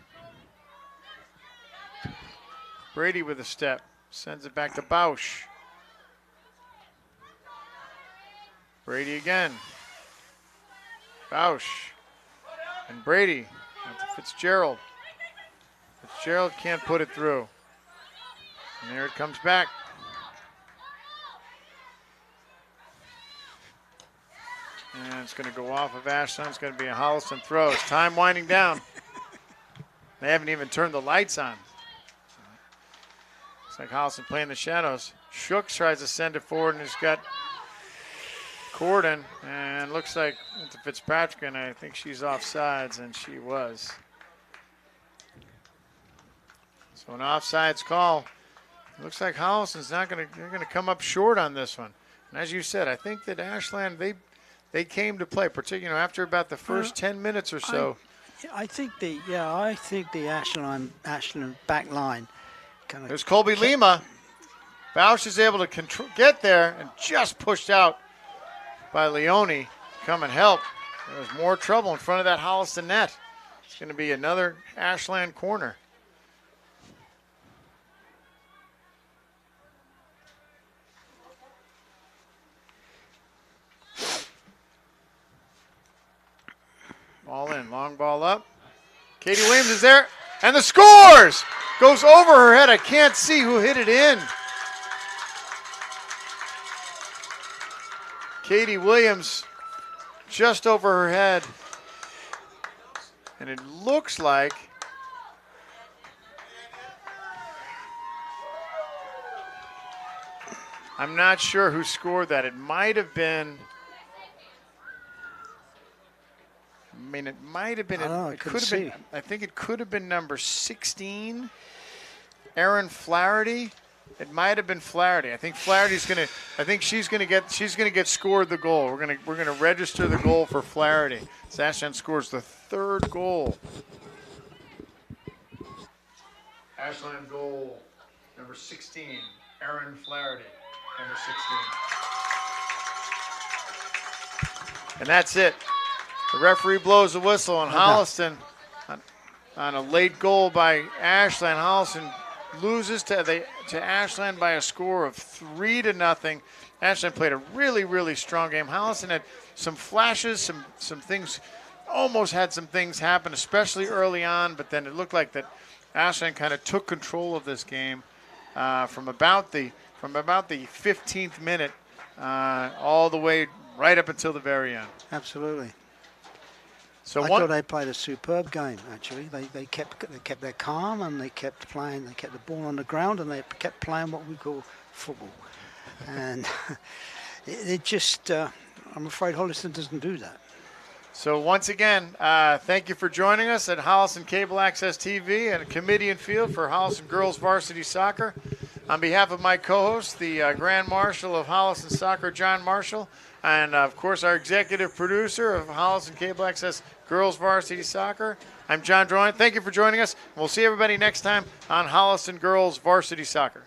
Brady with a step. Sends it back to Bausch. Brady again. Bausch. And Brady. Out to Fitzgerald. Fitzgerald can't put it through. And there it comes back. And it's going to go off of Ashland. It's going to be a Holliston throw. It's time winding down. They haven't even turned the lights on. Looks like Holliston playing the shadows. Shooks tries to send it forward, and he's got Corden. And looks like to Fitzpatrick, and I think she's off sides, and she was. So an offsides call. Looks like Holliston's they're going to come up short on this one. And as you said, I think that Ashland, they came to play, particularly after about the first 10 minutes or so. I think the Ashland back line kind of. There's Colby Lima. Bausch is able to get there and just pushed out by Leone. Come and help. There was more trouble in front of that Holliston net. It's going to be another Ashland corner. Ball in, long ball up. Katie Williams is there, and the scores! Goes over her head. I can't see who hit it in. Katie Williams just over her head. And it looks like I'm not sure who scored that. It might have been it might have been. It could have been. I think it could have been number 16, Erin Flaherty. It might have been Flaherty. I think Flaherty's gonna. I think she's gonna get scored the goal. We're gonna register the goal for Flaherty. Ashland scores the third goal. Ashland goal number 16, Erin Flaherty, number 16. And that's it. The referee blows the whistle on Holliston on a late goal by Ashland. Holliston loses to Ashland by a score of 3-0. Ashland played a really, really strong game. Holliston had some flashes, some things, almost had some things happen, especially early on, but then it looked like that Ashland kind of took control of this game from about the 15th minute all the way right up until the very end. Absolutely. So I thought they played a superb game. Actually, they kept their calm, and they kept playing. They kept the ball on the ground, and they kept playing what we call football. And it just, I'm afraid Holliston doesn't do that. So once again, thank you for joining us at Holliston Cable Access TV and Kamitian Field for Holliston Girls Varsity Soccer. On behalf of my co-host, the Grand Marshal of Holliston Soccer, John Marshall, and of course our executive producer of Holliston Cable Access Girls Varsity Soccer, I'm John Droin. Thank you for joining us. We'll see everybody next time on Holliston Girls Varsity Soccer.